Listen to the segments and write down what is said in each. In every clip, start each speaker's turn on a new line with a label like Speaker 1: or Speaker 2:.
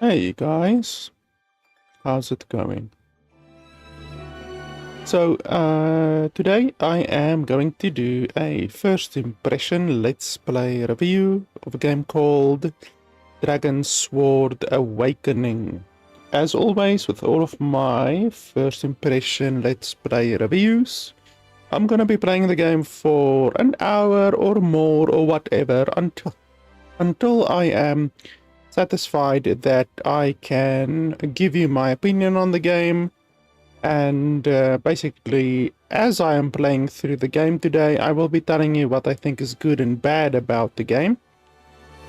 Speaker 1: Hey guys, how's it going? So today I am going to do a first impression let's play review of a game called DragonSword Awakening. As always with all of my first impression let's play reviews, I'm gonna be playing the game for an hour or more or whatever until I am satisfied that I can give you my opinion on the game. And basically, as I am playing through the game today, I will be telling you what I think is good and bad about the game.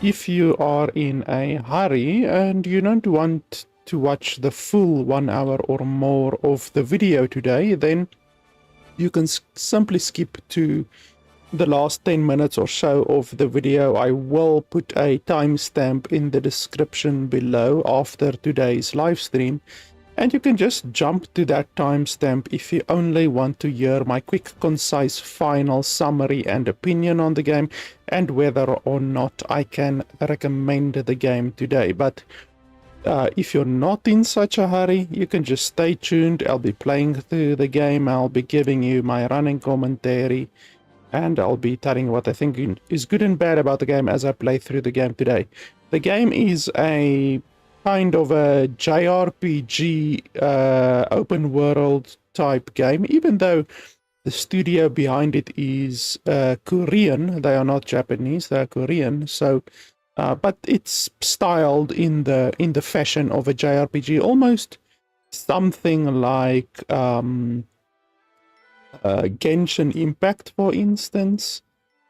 Speaker 1: If you are in a hurry and you don't want to watch the full 1 hour or more of the video today, then you can simply skip to the last 10 minutes or so of the video. I will put a timestamp in the description below after today's live stream, and you can just jump to that timestamp if you only want to hear my quick, concise, final summary and opinion on the game and whether or not I can recommend the game today. But if you're not in such a hurry, you can just stay tuned. I'll be playing through the game, I'll be giving you my running commentary, and I'll be telling what I think is good and bad about the game as I play through the game today. The game is a kind of a JRPG open world type game, even though the studio behind it is Korean. They are not Japanese, they are Korean. So, but it's styled in the fashion of a JRPG, almost something like Genshin Impact, for instance.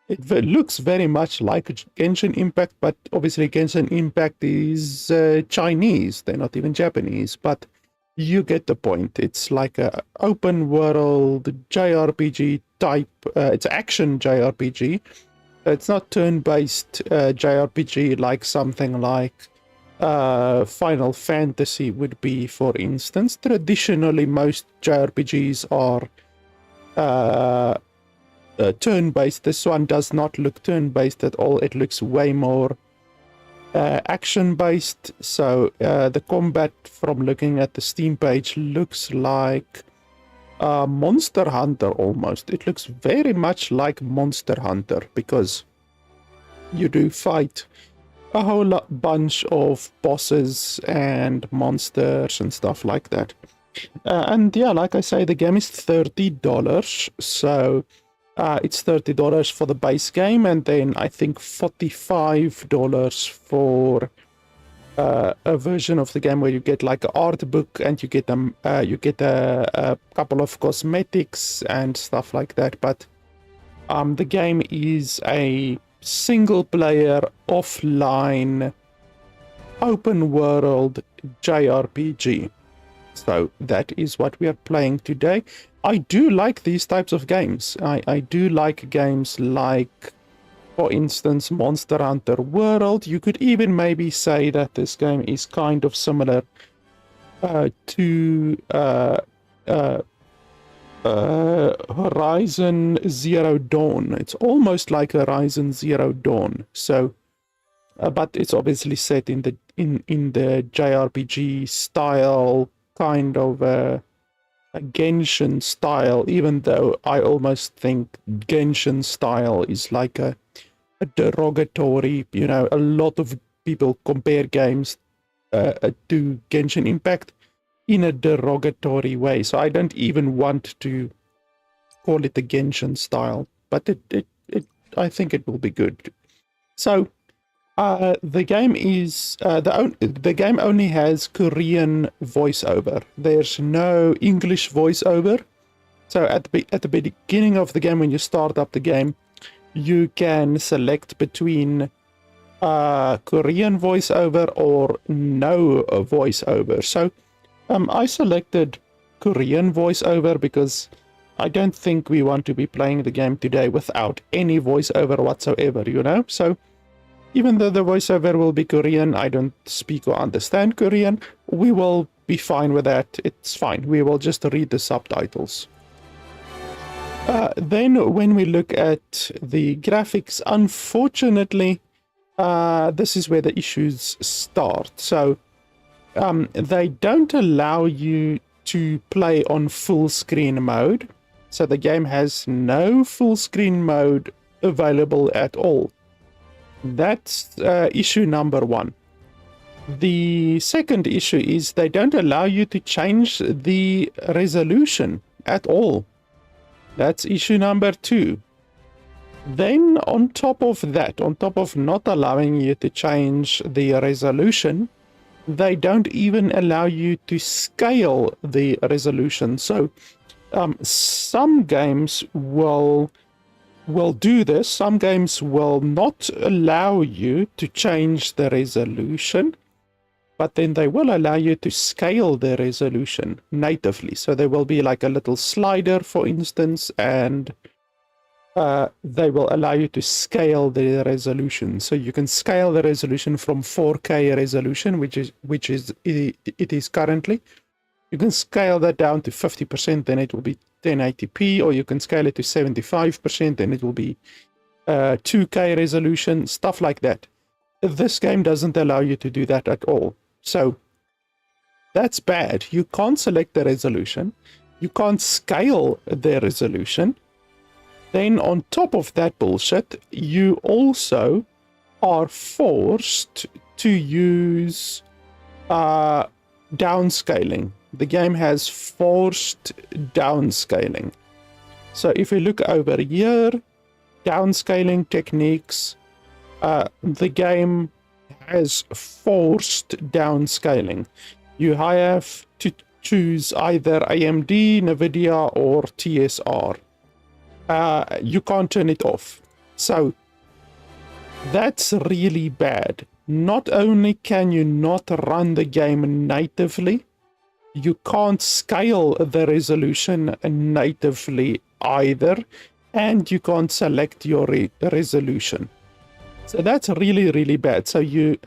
Speaker 1: It looks very much like Genshin Impact, but obviously Genshin Impact is Chinese. They're not even Japanese, but you get the point. It's like a open world JRPG type. It's action JRPG. It's not turn-based JRPG like something like Final Fantasy would be, for instance. Traditionally, most JRPGs are turn-based. This one does not look turn-based at all. It looks way more action-based. So the combat, from looking at the Steam page, looks like Monster Hunter almost. It looks very much like Monster Hunter because you do fight a whole bunch of bosses and monsters and stuff like that. And yeah, like I say, the game is $30, so it's $30 for the base game, and then I think $45 for a version of the game where you get like an art book and you get a couple of cosmetics and stuff like that. But the game is a single player offline open world JRPG. So that is what we are playing today. I do like these types of games. I do like games like, for instance, Monster Hunter World. You could even maybe say that this game is kind of similar to Horizon Zero Dawn. It's almost like Horizon Zero Dawn. So, but it's obviously set in the JRPG style, kind of a Genshin style, even though I almost think Genshin style is like a derogatory, you know, a lot of people compare games to Genshin Impact in a derogatory way. So I don't even want to call it the Genshin style, but I think it will be good. So the game is the game only has Korean voiceover. There's no English voiceover. So at the beginning of the game, when you start up the game, you can select between Korean voiceover or no voiceover. So I selected Korean voiceover because I don't think we want to be playing the game today without any voiceover whatsoever, you know? So even though the voiceover will be Korean, I don't speak or understand Korean, we will be fine with that. It's fine. We will just read the subtitles. Then when we look at the graphics, unfortunately, this is where the issues start. So They don't allow you to play on full screen mode. So the game has no full screen mode available at all. That's issue number one. The second issue is they don't allow you to change the resolution at all. That's issue number two. Then on top of that, on top of not allowing you to change the resolution, they don't even allow you to scale the resolution. So some games will do this. Some games will not allow you to change the resolution, but then they will allow you to scale the resolution natively. So there will be like a little slider, for instance, and they will allow you to scale the resolution. So you can scale the resolution from 4K resolution, which it is currently. You can scale that down to 50%, then it will be 1080p, or you can scale it to 75%, then it will be 2K resolution, stuff like that. This game doesn't allow you to do that at all. So that's bad. You can't select the resolution. You can't scale the resolution. Then on top of that bullshit, you also are forced to use downscaling. The game has forced downscaling. So if we look over here, downscaling techniques, the game has forced downscaling. You have to choose either AMD, Nvidia, or TSR. You can't turn it off. So that's really bad. Not only can you not run the game natively, you can't scale the resolution natively either, and you can't select your resolution. So that's really, really bad. So you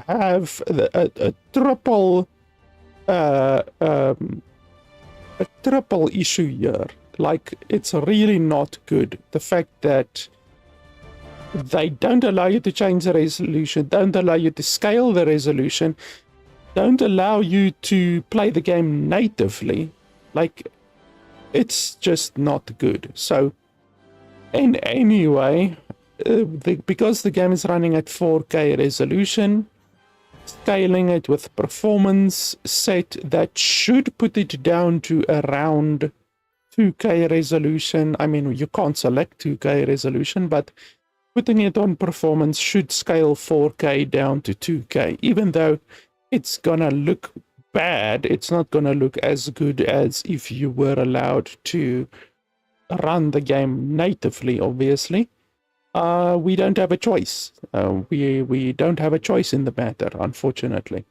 Speaker 1: have a triple issue here. Like, it's really not good. The fact that they don't allow you to change the resolution, don't allow you to scale the resolution, don't allow you to play the game natively. Like, it's just not good. So, and anyway, because the game is running at 4K resolution, scaling it with performance set that should put it down to around 2K resolution. I mean, you can't select 2K resolution, but putting it on performance should scale 4K down to 2K. Even though it's gonna look bad, it's not gonna look as good as if you were allowed to run the game natively, obviously. We don't have a choice. We don't have a choice in the matter, unfortunately.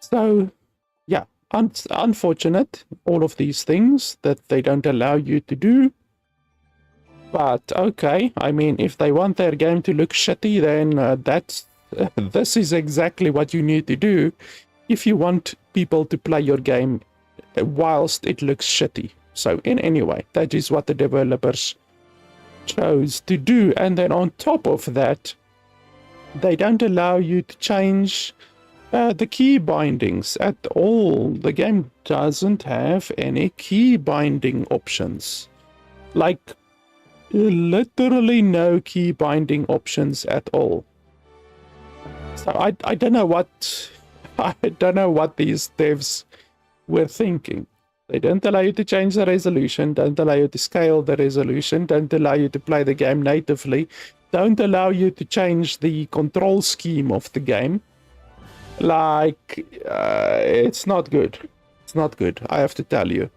Speaker 1: So, yeah. Unfortunate, all of these things that they don't allow you to do. But okay, I mean, if they want their game to look shitty, then this is exactly what you need to do if you want people to play your game whilst it looks shitty. So in any way, that is what the developers chose to do. And then on top of that, they don't allow you to change the key bindings at all. The game doesn't have any key binding options. Like, literally no key binding options at all. So I don't know what these devs were thinking. They don't allow you to change the resolution, don't allow you to scale the resolution, don't allow you to play the game natively, don't allow you to change the control scheme of the game. Like, it's not good. It's not good, I have to tell you.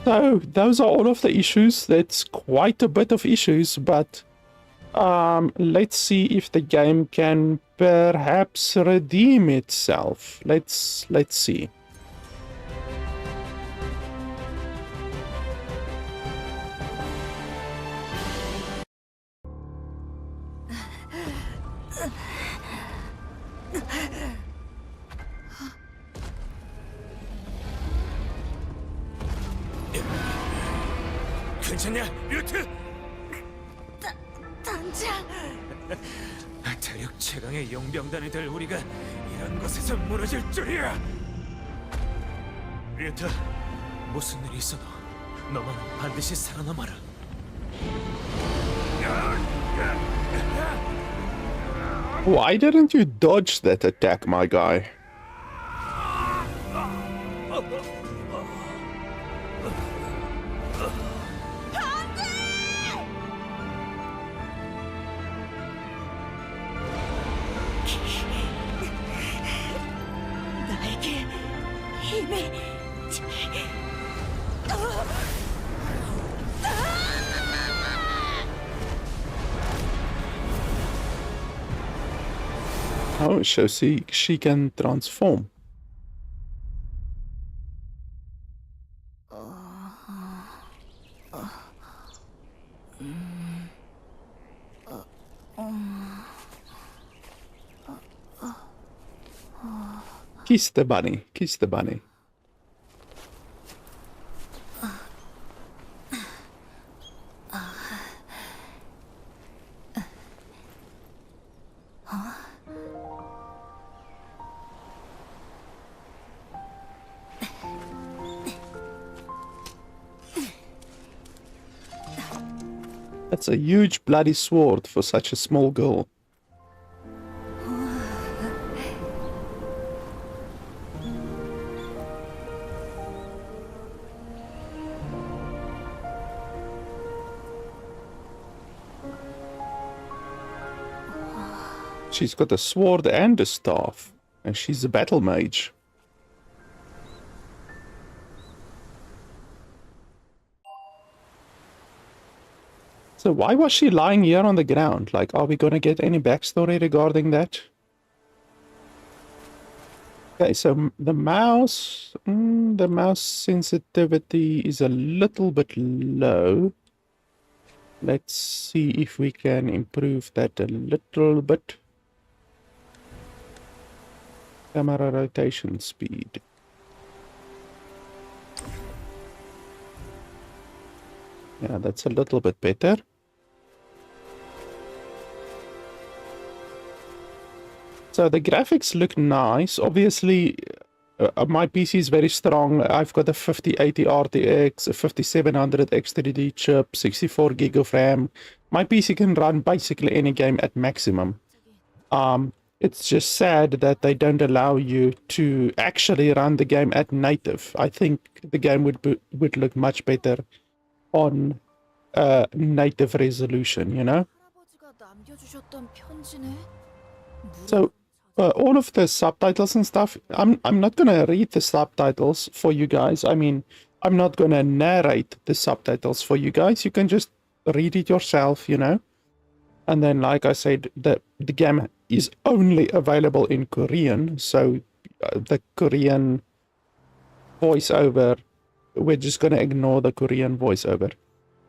Speaker 1: So, those are all of the issues. That's quite a bit of issues, but let's see if the game can perhaps redeem itself. Let's see.
Speaker 2: 괜찮냐, 류트?
Speaker 3: 당장.
Speaker 2: 세력 최강의 용병단이 될 우리가 이런 곳에서 무너질 줄이야. 리에타, 무슨 일이 있어도 너만 반드시 살아남아라.
Speaker 1: Why didn't you dodge that attack, my guy?
Speaker 3: 나에게 힘이
Speaker 1: Oh, so she can transform. Kiss the bunny, kiss the bunny. That's a huge bloody sword for such a small girl. She's got a sword and a staff, and she's a battle mage. So why was she lying here on the ground? Like, are we gonna get any backstory regarding that? Okay, so the mouse sensitivity is a little bit low. Let's see if we can improve that a little bit. Camera rotation speed. Yeah, that's a little bit better. So the graphics look nice. Obviously, my PC is very strong. I've got a 5080 RTX, a 5700 X3D chip, 64 gig of RAM. My PC can run basically any game at maximum. It's just sad that they don't allow you to actually run the game at native. I think the game would look much better on native resolution, you know? So all of the subtitles and stuff, I'm not gonna read the subtitles for you guys. I mean, I'm not gonna narrate the subtitles for you guys. You can just read it yourself, you know? And then, like I said, the game is only available in Korean, so the Korean voiceover, we're just gonna ignore the Korean voiceover.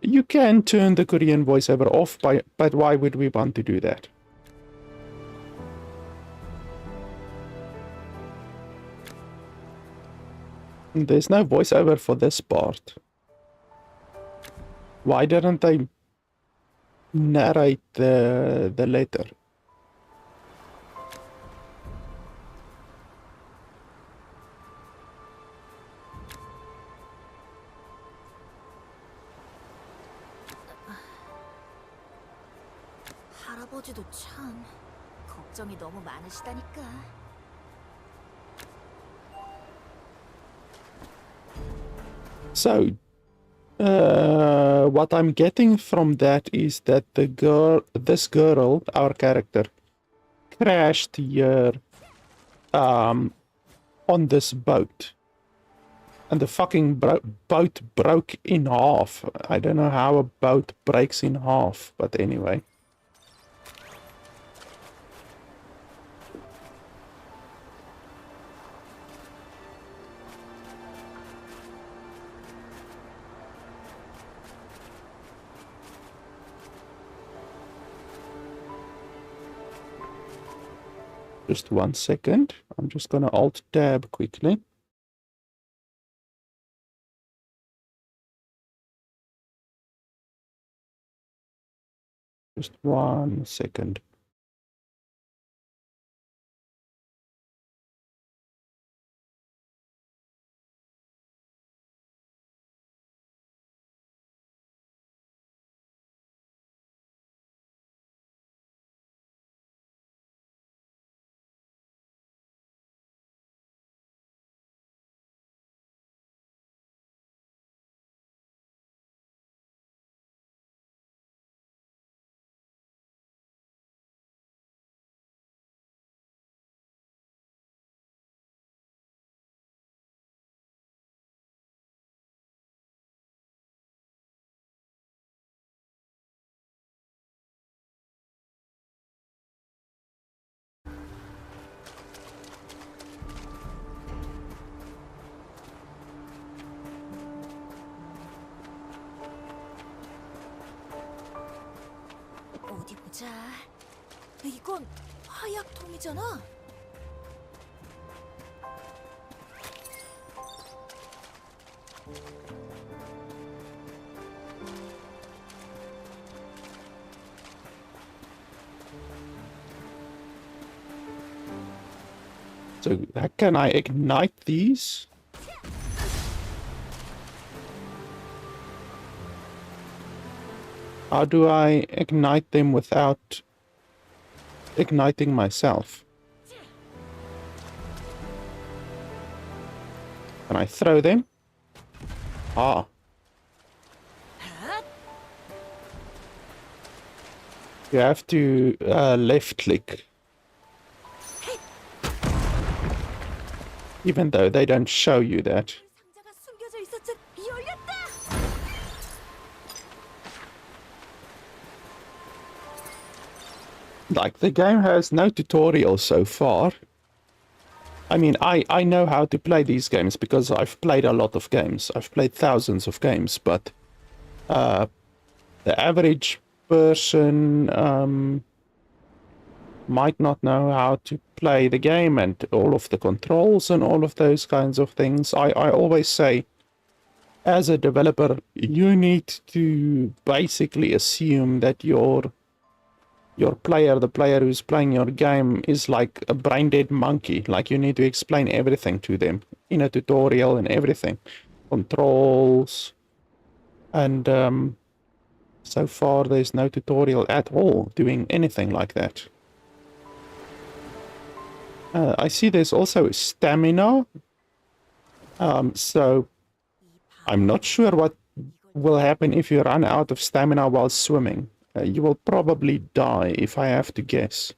Speaker 1: You can turn the Korean voiceover off, but why would we want to do that? There's no voiceover for this part. Why didn't they narrate the letter?
Speaker 3: 할아버지도 참 걱정이 너무 많으시다니까.
Speaker 1: So, what I'm getting from that is that this girl, our character, crashed here, on this boat. And the fucking boat broke in half. I don't know how a boat breaks in half, but anyway. Just 1 second. I'm just gonna Alt-Tab quickly. Just 1 second.
Speaker 3: 보자. 이건 화약통이잖아.
Speaker 1: So can I ignite these? How do I ignite them without igniting myself? Can I throw them? Ah. You have to left click. Even though they don't show you that.
Speaker 3: 상자가 숨겨져 있었지. 열렸다.
Speaker 1: Like, the game has no tutorial so far. I mean, I know how to play these games because I've played a lot of games. I've played thousands of games, but the average person might not know how to play the game and all of the controls and all of those kinds of things. I always say, as a developer, you need to basically assume that your player, the player who's playing your game, is like a brain-dead monkey. Like, you need to explain everything to them in a tutorial and everything. Controls. And so far there's no tutorial at all doing anything like that. I see there's also stamina. So I'm not sure what will happen if you run out of stamina while swimming. You will probably die, if I have to guess.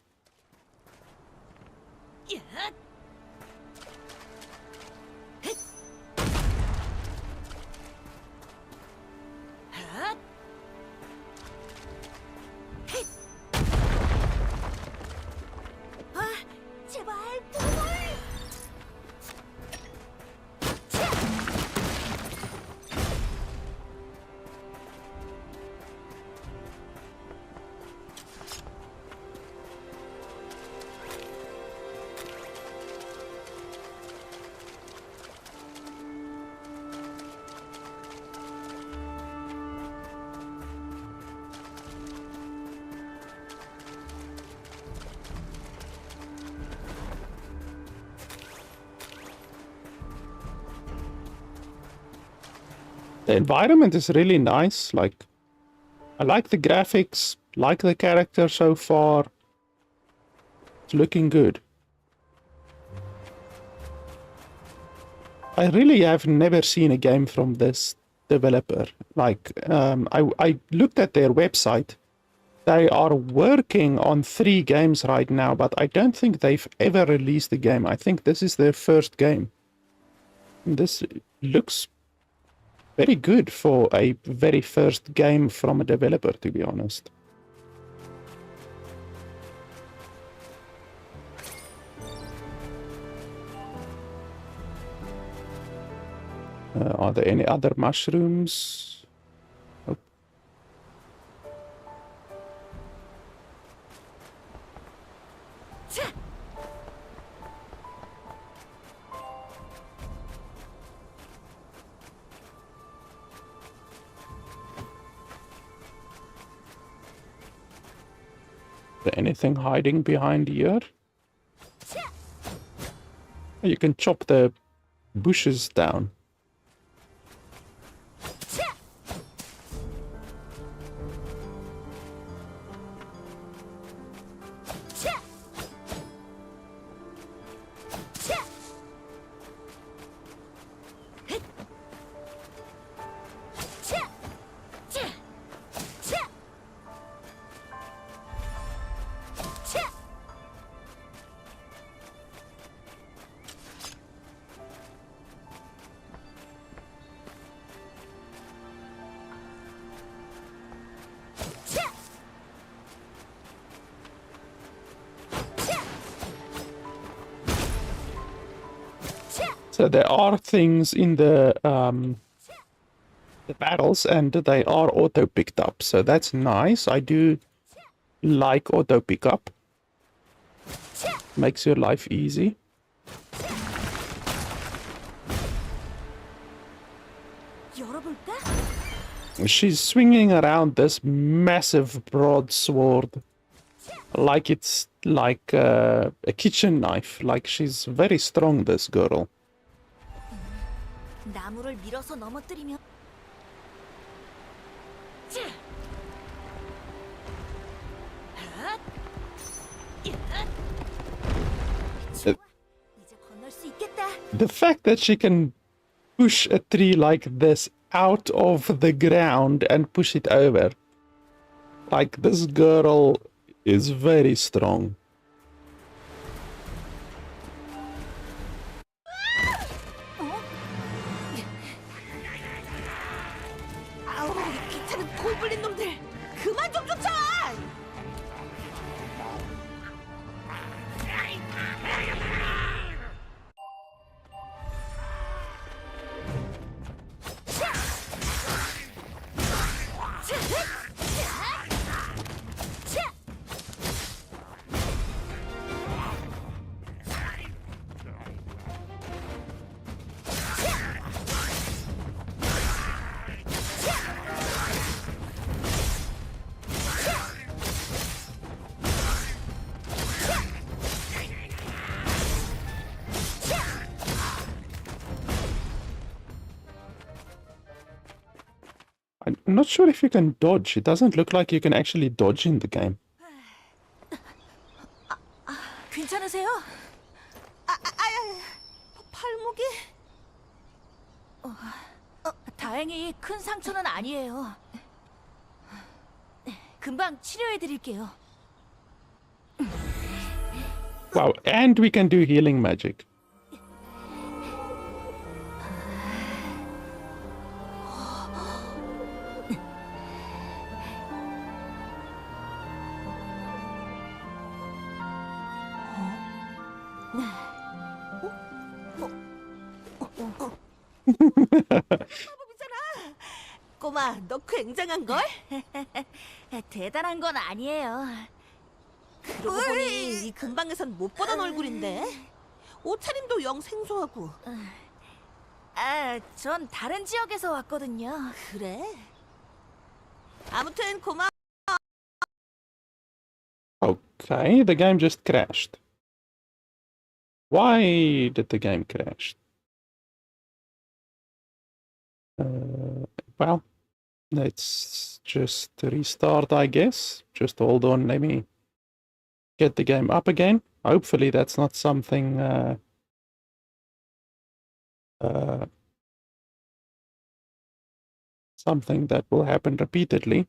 Speaker 3: 제발 도움을.
Speaker 1: The environment is really nice. Like, I like the graphics, like the character so far. It's looking good. I really have never seen a game from this developer. Like, I looked at their website. They are working on 3 games right now, but I don't think they've ever released a game. I think this is their first game. This looks very good for a very first game from a developer, to be honest. Are there any other mushrooms? Nope. Is there anything hiding behind here? You can chop the bushes down. So there are things in the battles, and they are auto picked up. So that's nice. I do like auto pickup. Makes your life easy.
Speaker 3: 열어볼까?
Speaker 1: She's swinging around this massive broadsword like it's like a kitchen knife. Like she's very strong, this girl.
Speaker 3: 나무를 밀어서 넘어뜨리면 좋아. 이제 건널 수 있겠다.
Speaker 1: The fact that she can push a tree like this out of the ground and push it over. Like, this girl is very strong.
Speaker 3: 아우, 귀찮은 고블린 놈들. 그만 좀 쫓아!
Speaker 1: I'm not sure if you can dodge. It doesn't look like you can actually dodge in the game.
Speaker 3: 괜찮으세요? 발목이... 다행히 큰 상처는 아니에요. 금방 치료해드릴게요.
Speaker 1: Wow, and we can do healing magic.
Speaker 3: 꼬마, 너 굉장한걸? 대단한 건 아니에요. 그러고 보니 이 근방에선 못 보던 얼굴인데 옷차림도 영 생소하고. 전 다른 지역에서 왔거든요. 그래? 아무튼 고마워.
Speaker 1: Okay, the game just crashed. Why did the game crash? Well, let's just restart, I guess. Just hold on, let me get the game up again. Hopefully that's not something something that will happen repeatedly.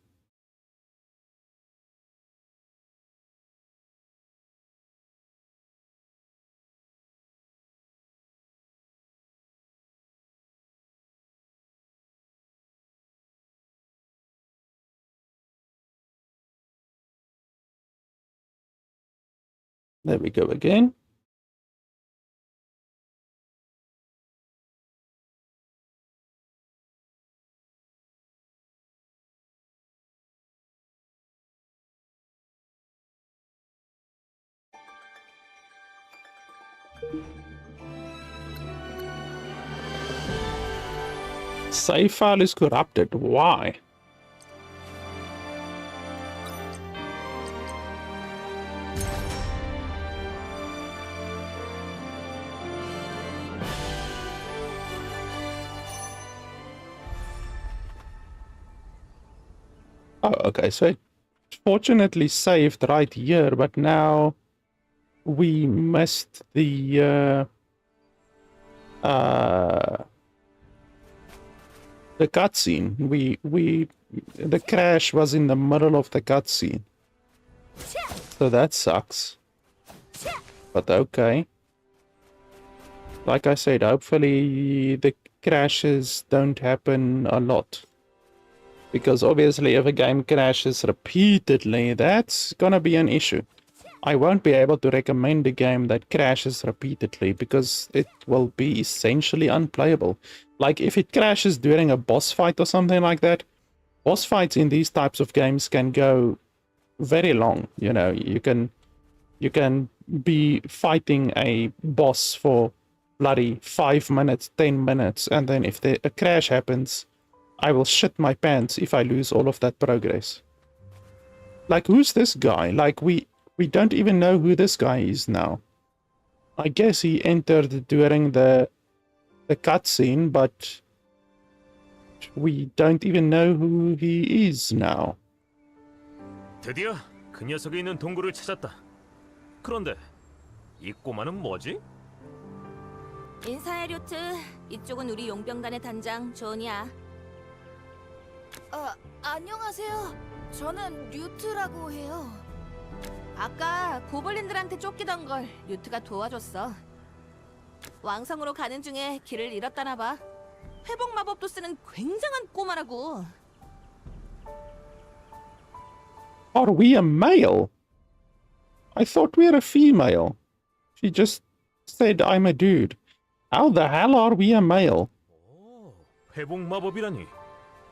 Speaker 1: There we go again. Save file is corrupted. Why? Oh, okay, so it fortunately saved right here, but now we missed the cutscene. The crash was in the middle of the cutscene. So that sucks. But okay. Like I said, hopefully the crashes don't happen a lot. Because obviously if a game crashes repeatedly, that's gonna be an issue. I won't be able to recommend a game that crashes repeatedly because it will be essentially unplayable. Like if it crashes during a boss fight or something like that, boss fights in these types of games can go very long. You know, you can be fighting a boss for bloody 5 minutes, 10 minutes, and then if a crash happens, I will shit my pants if I lose all of that progress. Like, who's this guy? Like, we don't even know who this guy is now. I guess he entered during the cutscene, but we don't even know who he is now.
Speaker 2: 드디어 그 녀석이 있는 동굴을 찾았다. 그런데 이 꼬마는 뭐지?
Speaker 3: 인사해 류트. 이쪽은 우리 용병단의 단장 존이야. 안녕하세요. 저는 류트라고 해요. 아까 고블린들한테 쫓기던 걸 류트가 도와줬어. 왕성으로 가는 중에 길을 잃었다나 봐. 회복 마법도 쓰는 굉장한 꼬마라고.
Speaker 1: Are we a male? I thought we were a female. She just said I'm a dude. How the hell are we a male?
Speaker 2: 오, 회복 마법이라니.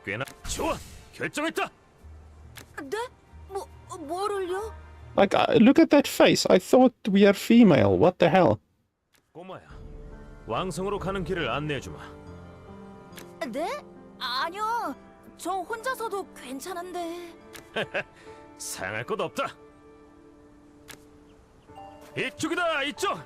Speaker 2: 꽤나 좋아. 결정했다.
Speaker 3: 네? 뭐를요?
Speaker 1: Like, look at that face. I thought we are female. What the hell?
Speaker 2: 꼬마야, 왕성으로 가는 길을 안내해주마.
Speaker 3: 네? 아니요. 저 혼자서도 괜찮은데.
Speaker 2: 상할 것 없다. 이쪽이다, 이쪽.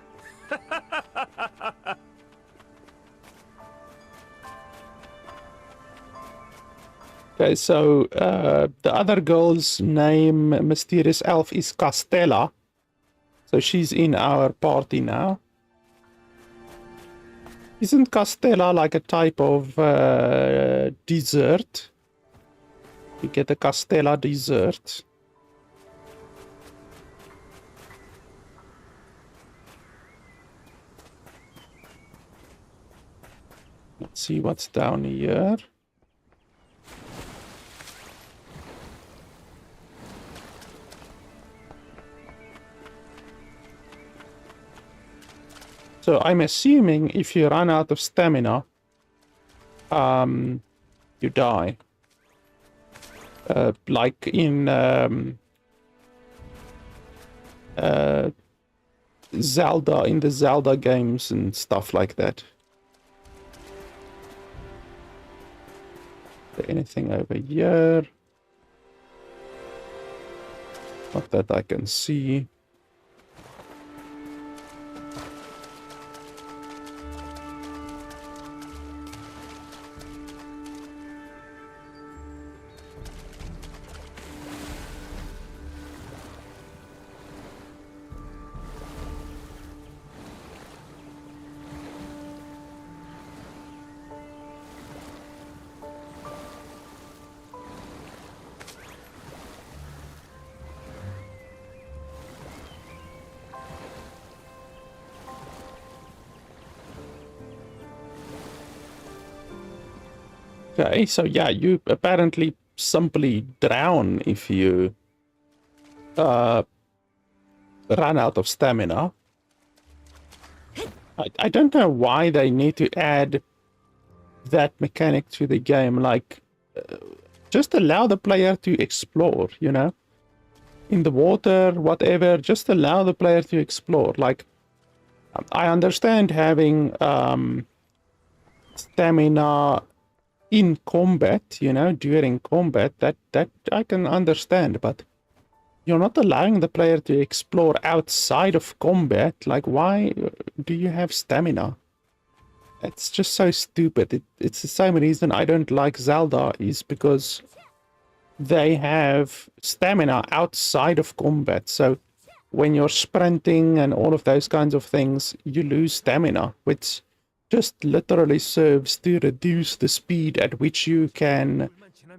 Speaker 1: Okay, so the other girl's name, Mysterious Elf, is Castella. So she's in our party now. Isn't Castella like a type of dessert? You get a Castella dessert. Let's see what's down here. So I'm assuming if you run out of stamina, you die. Like in Zelda, in the Zelda games and stuff like that. Is there anything over here? Not that I can see. Okay, so yeah, you apparently simply drown if you run out of stamina. I don't know why they need to add that mechanic to the game. Like, just allow the player to explore, you know? In the water, whatever, just allow the player to explore. Like, I understand having stamina in combat, you know, during combat, that I can understand, but you're not allowing the player to explore outside of combat. Like, why do you have stamina? It's just so stupid. It's the same reason I don't like Zelda, is because they have stamina outside of combat. So when you're sprinting and all of those kinds of things, you lose stamina, which just literally serves to reduce the speed at which you can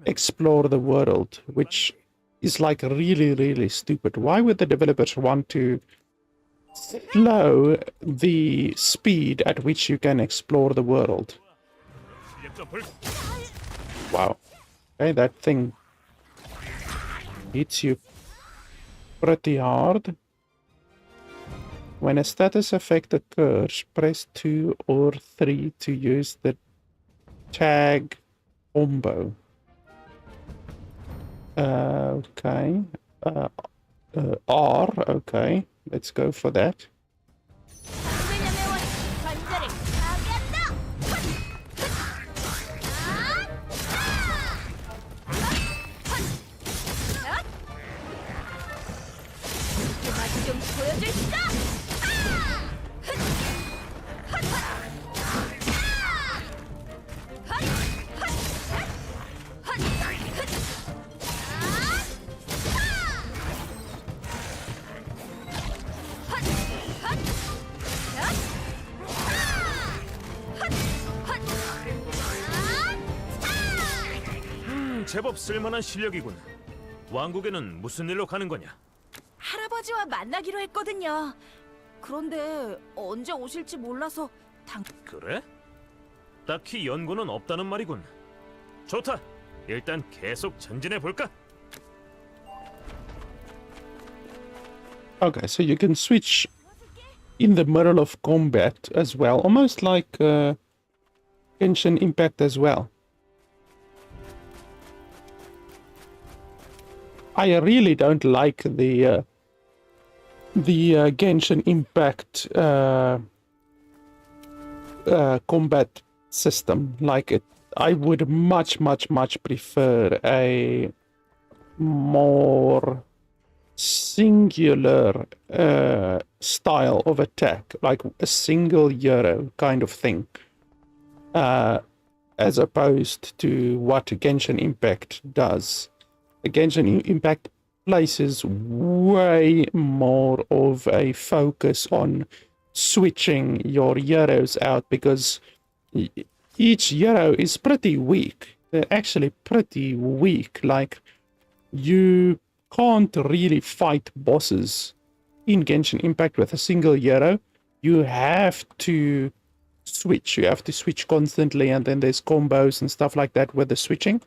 Speaker 1: explore the world, which is like really, really stupid. Why would the developers want to slow the speed at which you can explore the world? Wow. Okay, that thing hits you pretty hard. When a status effect occurs, press 2 or 3 to use the tag combo. Okay. R. Okay, let's go for that.
Speaker 2: 제법 쓸만한 실력이군. 왕국에는 무슨 일로 가는 거냐?
Speaker 3: 할아버지와 만나기로 했거든요. 그런데 언제 오실지 몰라서
Speaker 2: 그래? 딱히 연고는 없다는 말이군. 좋다. 일단 계속 전진해 볼까?
Speaker 1: Okay, so you can switch in the middle of combat as well, almost like Genshin Impact as well. I really don't like the Genshin Impact combat system. Like it, I would much prefer a more singular style of attack, like a single hero kind of thing, as opposed to what Genshin Impact does. Genshin Impact places way more of a focus on switching your heroes out, because each hero is pretty weak. They're actually pretty weak. Like, you can't really fight bosses in Genshin Impact with a single hero. You have to switch. You have to switch constantly, and then there's combos and stuff like that with the switching.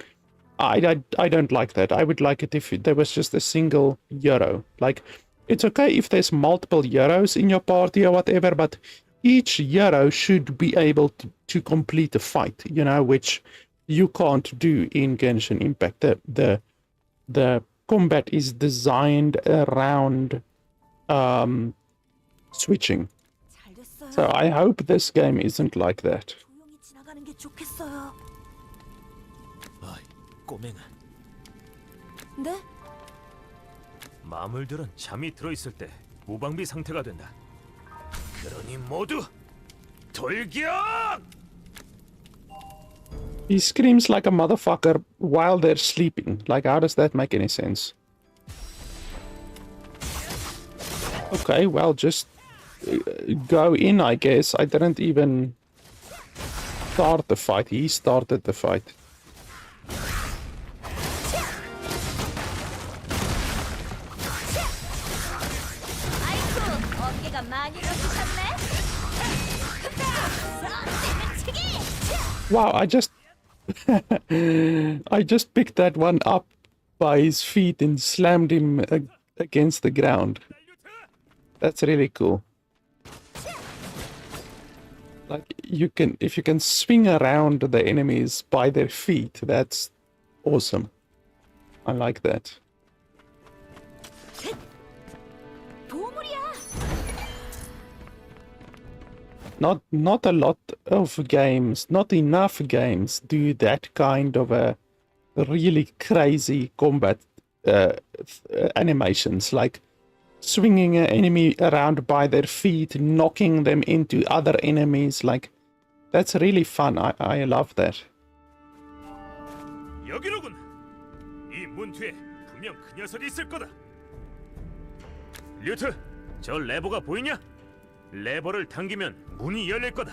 Speaker 1: I don't like that. I would like it if there was just a single hero. Like, it's okay if there's multiple heroes in your party or whatever, but each hero should be able to complete a fight, you know, which you can't do in Genshin Impact. The combat is designed around switching. So I hope this game isn't like that.
Speaker 2: 꼬맹아.
Speaker 3: 네?
Speaker 2: 마물들은 잠이 들어있을 때 무방비 상태가 된다. 그러니 모두 돌격!
Speaker 1: He screams like a motherfucker while they're sleeping. Like, how does that make any sense? Okay, well, just go in, I guess. I didn't even start the fight. He started the fight. Wow, I just picked that one up by his feet and slammed him against the ground. That's really cool. Like, if you can swing around the enemies by their feet, that's awesome. I like that. Not a lot of games, not enough games do that kind of a really crazy combat animations, like swinging an enemy around by their feet, knocking them into other enemies. Like, that's really fun. I love that.
Speaker 2: 여기로군. 이 문 뒤에 분명 그 녀석이 있을 거다. 류트, 저 레버가 보이냐? 레버를 당기면 문이 열릴 거다.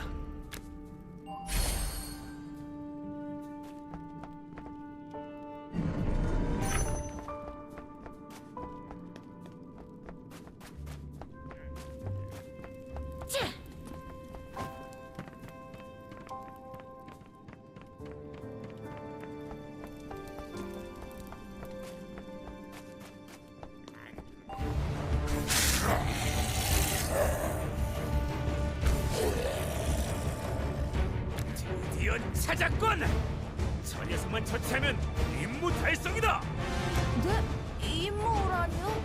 Speaker 2: 찾았군! 저 녀석만 처치하면 임무 달성이다!
Speaker 3: 네? 임무라뇨?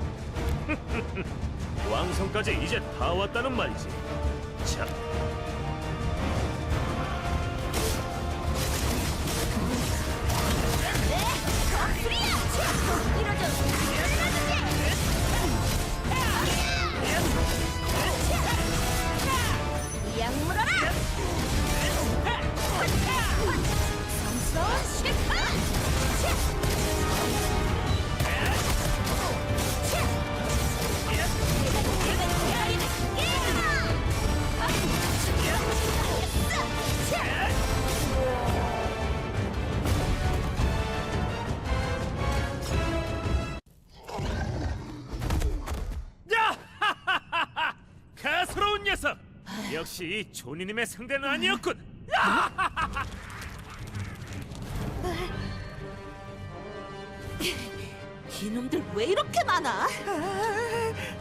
Speaker 2: 왕성까지 이제 다 왔다는 말이지. 자,
Speaker 3: 약물어라! 성스러운 실패!
Speaker 2: 가스로운 녀석! 역시 이 조니님의 상대는 아니었군.
Speaker 3: 이놈들 왜 이렇게 많아?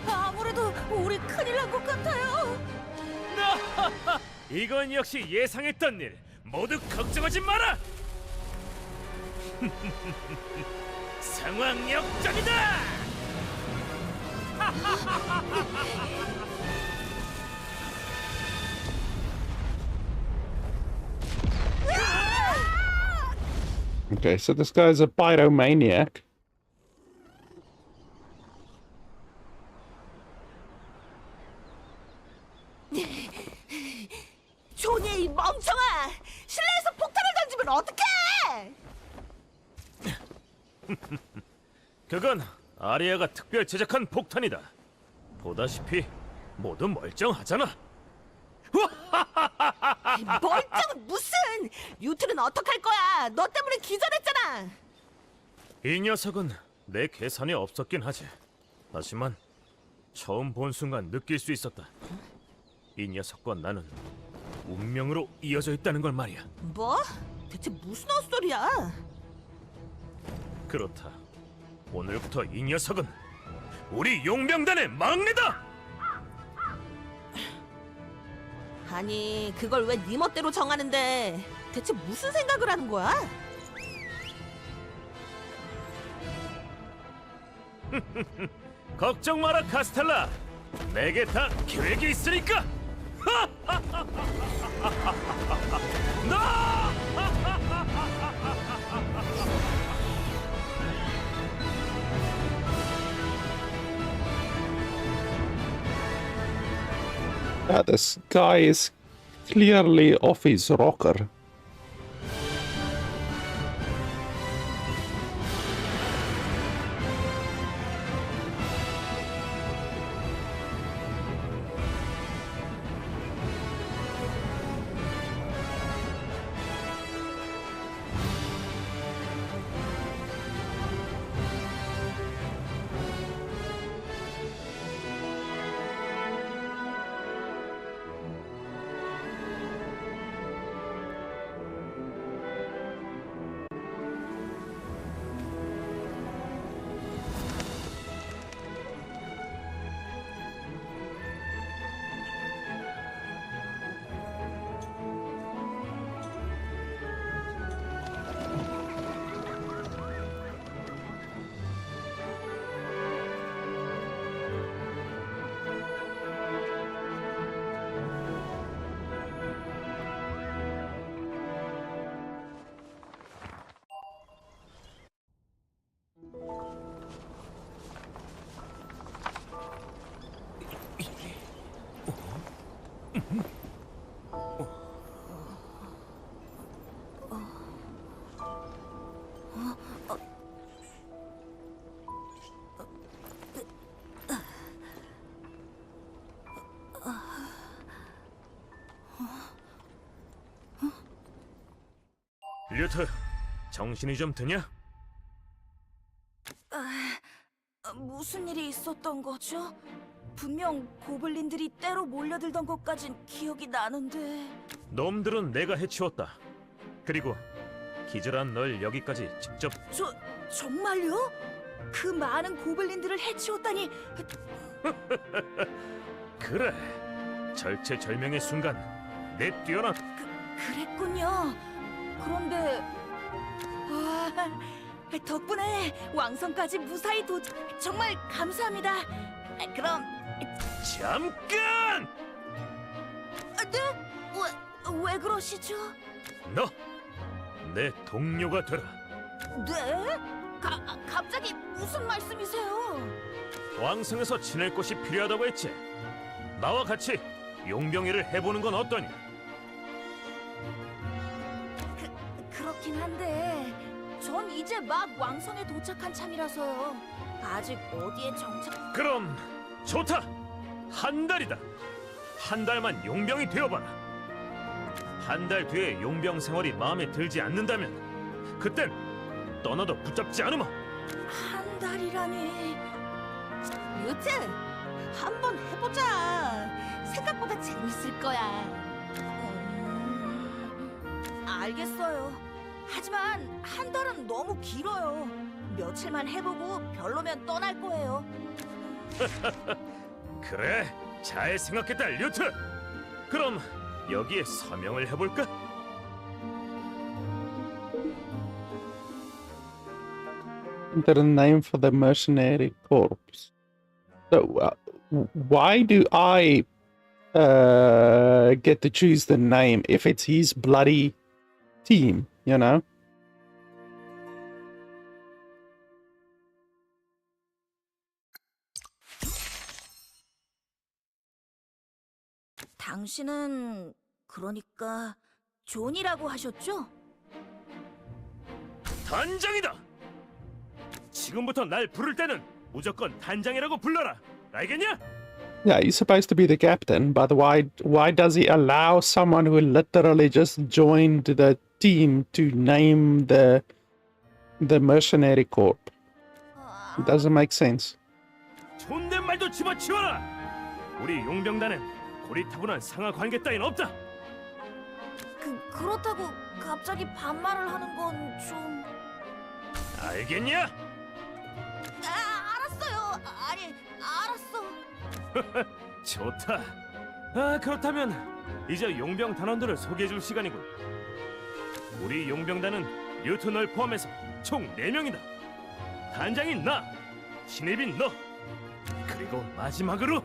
Speaker 3: 아무래도 우리 큰일 난 것 같아요.
Speaker 2: 이건 역시 예상했던 일. 모두 걱정하지 마라. 상황 역전이다.
Speaker 1: Okay, so this guy's a pyromaniac.
Speaker 3: 조니 이 멍청아! 실내에서 폭탄을 던지면 어떡해!
Speaker 2: 그건 아리아가 특별 제작한 폭탄이다. 보다시피 모두 멀쩡하잖아.
Speaker 3: 멀쩡은 무슨! 류트는 어떡할 거야! 너 때문에 기절했잖아!
Speaker 2: 이 녀석은 내 계산이 없었긴 하지. 하지만 처음 본 순간 느낄 수 있었다. 이 녀석과 나는 운명으로 이어져 있다는 걸 말이야.
Speaker 3: 뭐? 대체 무슨 헛소리야?
Speaker 2: 그렇다. 오늘부터 이 녀석은 우리 용병단의 막내다!
Speaker 3: 아니, 그걸 왜 네 멋대로 정하는데 대체 무슨 생각을 하는 거야?
Speaker 2: 걱정 마라, 카스텔라. 내게 다 계획이 있으니까. 나!
Speaker 1: This guy is clearly off his rocker.
Speaker 2: 류트, 정신이 좀 드냐?
Speaker 3: 무슨 일이 있었던 거죠? 분명 고블린들이 때로 몰려들던 것까진 기억이 나는데...
Speaker 2: 놈들은 내가 해치웠다. 그리고 기절한 널 여기까지 직접...
Speaker 3: 정말요? 그 많은 고블린들을 해치웠다니...
Speaker 2: 그래, 절체절명의 순간 내 뛰어난...
Speaker 3: 그랬군요. 그런데... 덕분에 왕성까지 무사히 정말 감사합니다. 그럼
Speaker 2: 잠깐!
Speaker 3: 네? 왜 그러시죠?
Speaker 2: 너 내 동료가 되라.
Speaker 3: 네? 갑자기 무슨 말씀이세요?
Speaker 2: 왕성에서 지낼 곳이 필요하다고 했지. 나와 같이 용병회를 해보는 건 어떠냐?
Speaker 3: 그렇긴 한데 전 이제 막 왕성에 도착한 참이라서요. 아직 어디에 정착...
Speaker 2: 그럼 좋다. 한 달이다. 한 달만 용병이 되어봐라. 한 달 뒤에 용병 생활이 마음에 들지 않는다면 그땐 떠나도 붙잡지 않으마.
Speaker 3: 한 달이라니... 유트! 한번 해보자. 생각보다 재밌을 거야. 알겠어요. 하지만 한 달은 너무 길어요. 며칠만 해보고 별로면 떠날 거예요.
Speaker 2: 그래, 잘 생각했다, 류트. 그럼 여기에 서명을 해볼까?
Speaker 1: Enter a name for the mercenary corps. So, why do I get to choose the name if it's his bloody team, you know?
Speaker 3: 당신은 그러니까 존이라고 하셨죠?
Speaker 2: 단장이다. 지금부터 날 부를 때는 무조건 단장이라고 불러라. 알겠냐?
Speaker 1: Yeah, he's supposed to be the captain, but why does he allow someone who literally just joined the team to name the mercenary corps? It doesn't make sense.
Speaker 2: 존댓말도 집어치워라. 우리 용병단은 고리타분한 상하 관계 따윈 없다.
Speaker 3: 그렇다고 갑자기 반말을 하는 건 좀...
Speaker 2: 알겠냐?
Speaker 3: 알았어요. 아니, 알았어.
Speaker 2: 좋다. 그렇다면 이제 용병 단원들을 소개해줄 시간이군. 우리 용병단은 류트 널 포함해서 총 4명이다. 단장인 나, 신입인 너, 그리고 마지막으로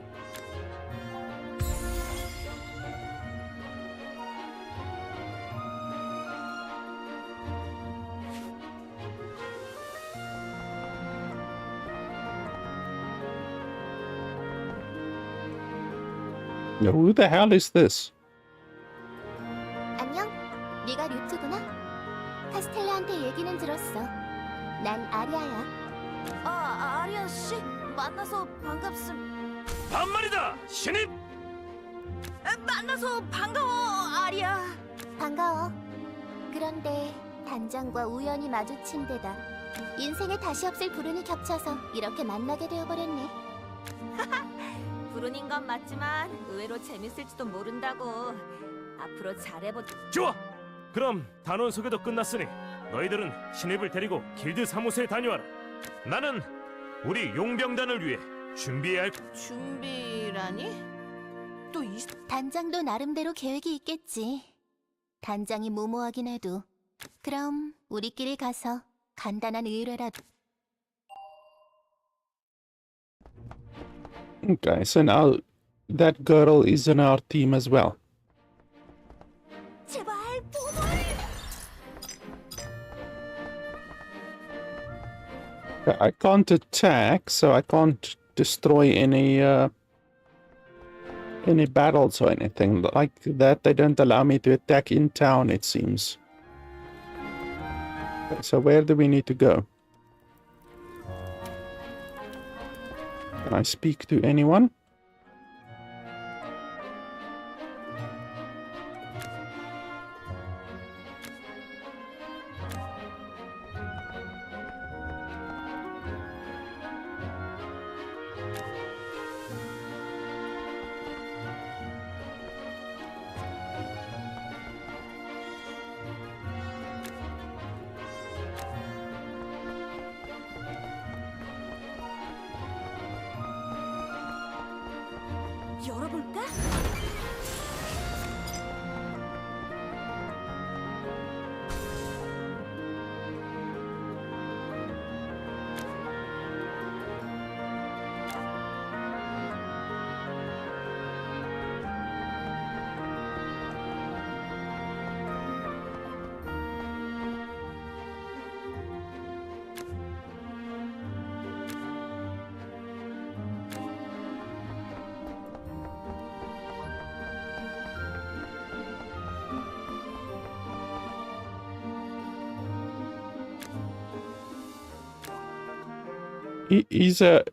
Speaker 1: Who the hell is this?
Speaker 4: 안녕, 네가 류트구나? 카스텔라한테 얘기는 들었어. 난 아리아야.
Speaker 3: 아리아 씨, 만나서
Speaker 2: 반말이다, 신입!
Speaker 3: 만나서 반가워, 아리아.
Speaker 4: 반가워. 그런데 단장과 우연히 마주친 데다 인생에 다시 없을 불운이 겹쳐서 이렇게 만나게 되어버렸네.
Speaker 3: 불운인 건 맞지만 의외로 재밌을지도 모른다고. 앞으로 잘해보자.
Speaker 2: 좋아! 그럼 단원 소개도 끝났으니 너희들은 신입을 데리고 길드 사무소에 다녀와라. 나는 우리 용병단을 위해 준비해야 할...
Speaker 3: 준비라니? 또
Speaker 4: 단장도 나름대로 계획이 있겠지. 단장이 무모하긴 해도. 그럼 우리끼리 가서 간단한 의뢰라도.
Speaker 1: Okay, so now that girl is in our team as well.
Speaker 3: 제발 부모.
Speaker 1: I can't attack, so I can't destroy any battles or anything like that. They don't allow me to attack in town, it seems. Okay, so where do we need to go? Can I speak to anyone? he's a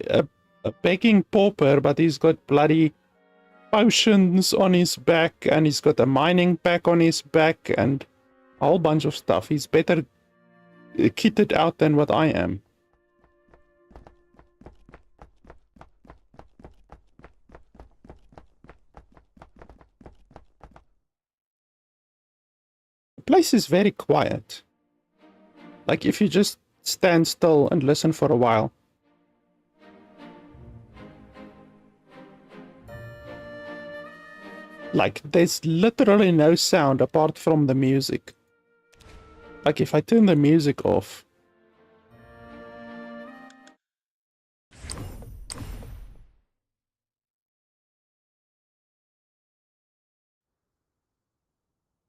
Speaker 1: begging pauper, but he's got bloody potions on his back, and he's got a mining pack on his back, and a whole bunch of stuff. He's better kitted out than what I am. The place is very quiet. Like if you just stand still and listen for a while. Like there's literally no sound apart from the music. Like if I turn the music off.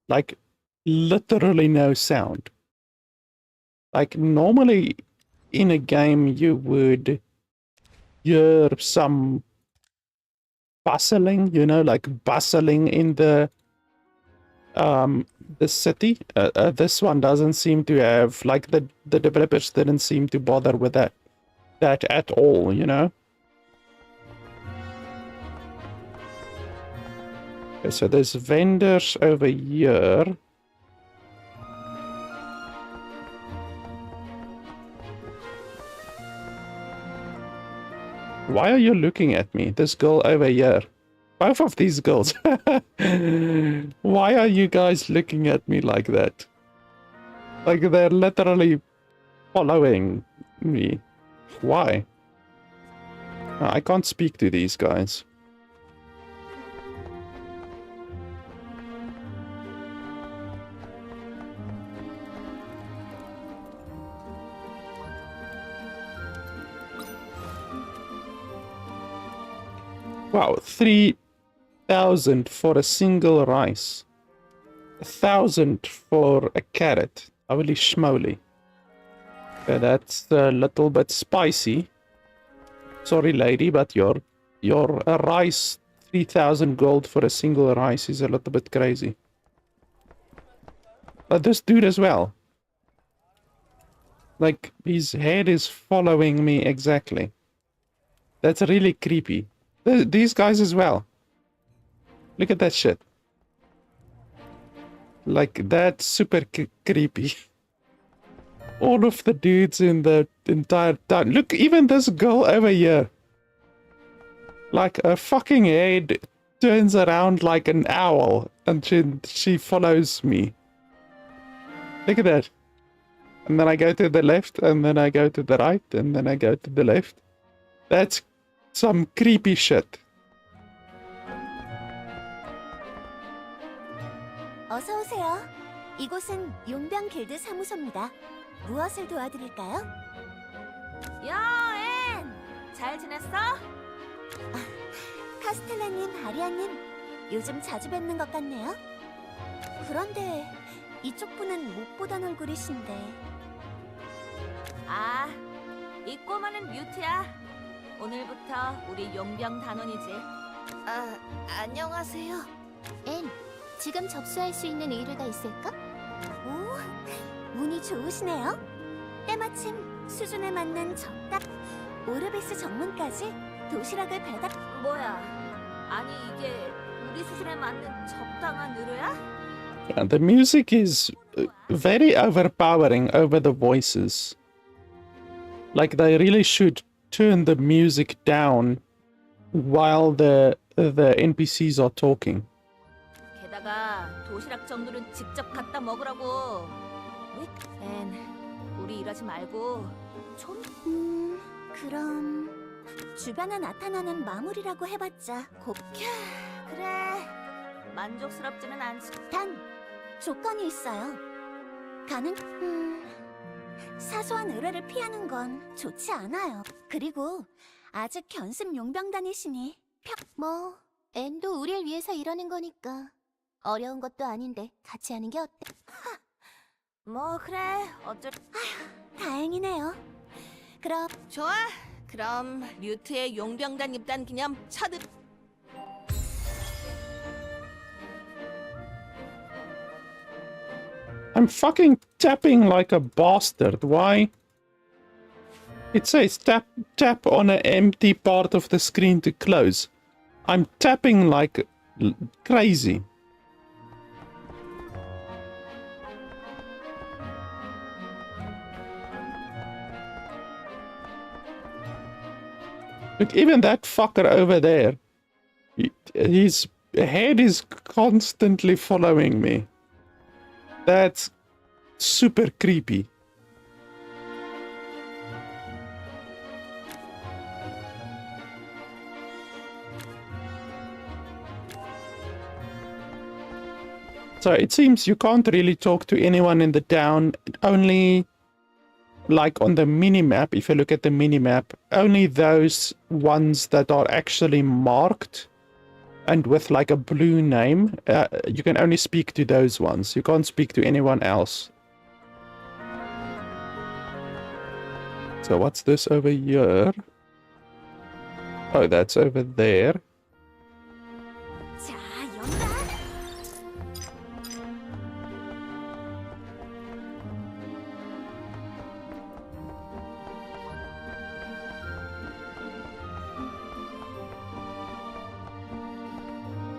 Speaker 1: Like literally no sound. Like normally in a game you would hear some bustling, you know, like bustling in the city. This one doesn't seem to have, like the developers didn't seem to bother with that at all, you know. Okay, so there's vendors over here. Why are you looking at me? This girl over here. Both of these girls. Why are you guys looking at me like that? Like they're literally following me. Why? No, I can't speak to these guys. Wow, 3,000 for a single rice. 1,000 for a carrot. Holy schmoly. Okay, that's a little bit spicy. Sorry, lady, but your rice, 3,000 gold for a single rice is a little bit crazy. But this dude as well. Like, his head is following me exactly. That's really creepy. These guys as well. Look at that shit. Like, that's super creepy. All of the dudes in the entire town. Look, even this girl over here. Like, her fucking head turns around like an owl. And she follows me. Look at that. And then I go to the left. And then I go to the right. And then I go to the left. That's some creepy shit.
Speaker 4: 어서 오세요. 이곳은 용병 길드 사무소입니다. 무엇을 도와드릴까요?
Speaker 3: 야, 앤! 잘 지냈어?
Speaker 4: 카스텔라님, 아리아님, 요즘 자주 뵙는 것 같네요. 그런데 이쪽 분은 못 보던 얼굴이신데.
Speaker 3: 아, 이 꼬마는 뮤트야. 오늘부터 우리 용병 단원이지.
Speaker 4: 아, 안녕하세요. 앤, 지금 접수할 수 있는 의뢰가 있을까? 오, 운이 좋으시네요. 때마침 수준에 맞는 적당 오르비스 정문까지 도시락을 배달.
Speaker 3: 뭐야? 아니 이게 우리 수준에 맞는 적당한 의뢰야?
Speaker 1: Yeah, the music is very overpowering over the voices. Like they really should turn the music down while the NPCs are talking.
Speaker 3: 게다가 도시락 정도는 직접 갖다 먹으라고. 앤, 우리 이러지 말고 좀.
Speaker 4: 그럼 주변에 나타나는 마무리라고 해봤자
Speaker 3: 그래. 만족스럽지는 않지.
Speaker 4: 단 조건이 있어요. 사소한 의뢰를 피하는 건 좋지 않아요. 그리고 아직 견습 용병단이시니 뭐 앤도 우리를 위해서 이러는 거니까 어려운 것도 아닌데 같이 하는 게 어때?
Speaker 3: 뭐 그래. 어쩔.
Speaker 4: 다행이네요. 그럼
Speaker 3: 좋아. 그럼 뮤트의 용병단 입단 기념 차드.
Speaker 1: I'm fucking tapping like a bastard. Why It says tap on an empty part of the screen to close. I'm tapping like crazy. Look, even that fucker over there, his head is constantly following me. That's super creepy. So it seems you can't really talk to anyone in the town, only like on the minimap. If you look at the minimap, only those ones that are actually marked and with like a blue name, you can only speak to those ones. You can't speak to anyone else. So what's this over here? Oh, that's over there.
Speaker 4: 자, 연다.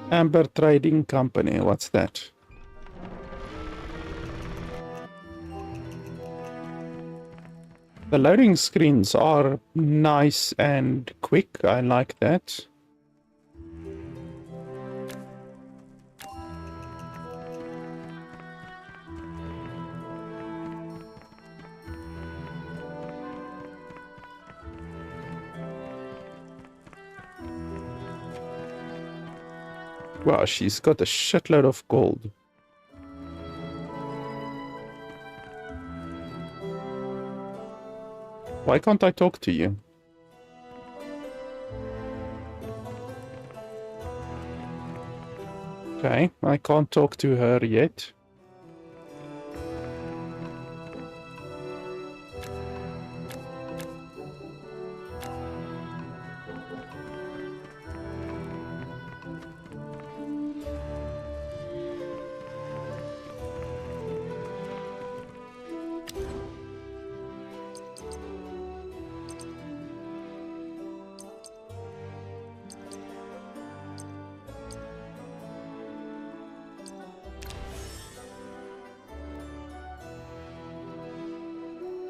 Speaker 1: Amber Trading Company, what's that? The loading screens are nice and quick, I like that. Wow, she's got a shitload of gold. Why can't I talk to you? Okay, I can't talk to her yet.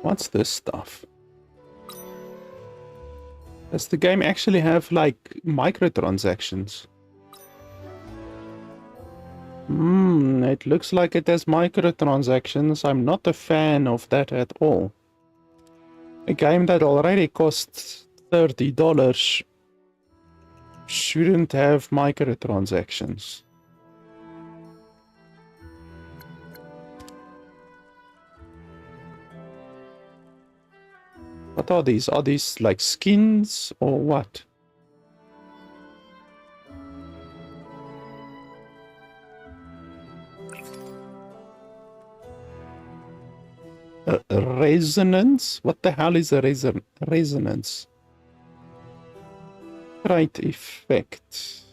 Speaker 1: What's this stuff? Does the game actually have, like, microtransactions? It looks like it has microtransactions. I'm not a fan of that at all. A game that already costs $30 shouldn't have microtransactions. What are these? Are these like skins or what? Resonance? What the hell is a resonance? Right effect.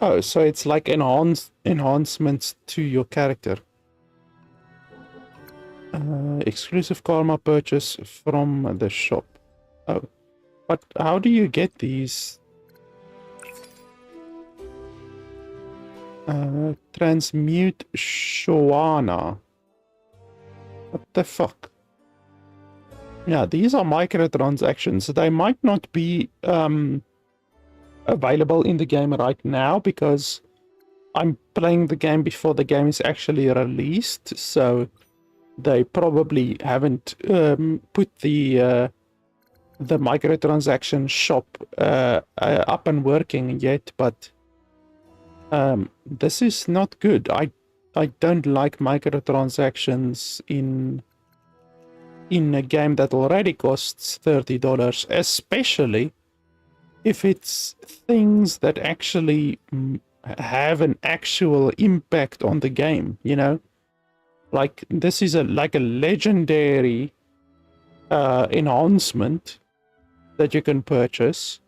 Speaker 1: Oh, so it's like enhancements to your character. Exclusive karma purchase from the shop. Oh, but how do you get these? Transmute Shoana. What the fuck? Yeah, these are microtransactions. They might not be available in the game right now because I'm playing the game before the game is actually released, so they probably haven't put the microtransaction shop up and working yet, but this is not good. I don't like microtransactions in a game that already costs $30, especially if it's things that actually have an actual impact on the game, you know? Like, this is like a legendary enhancement that you can purchase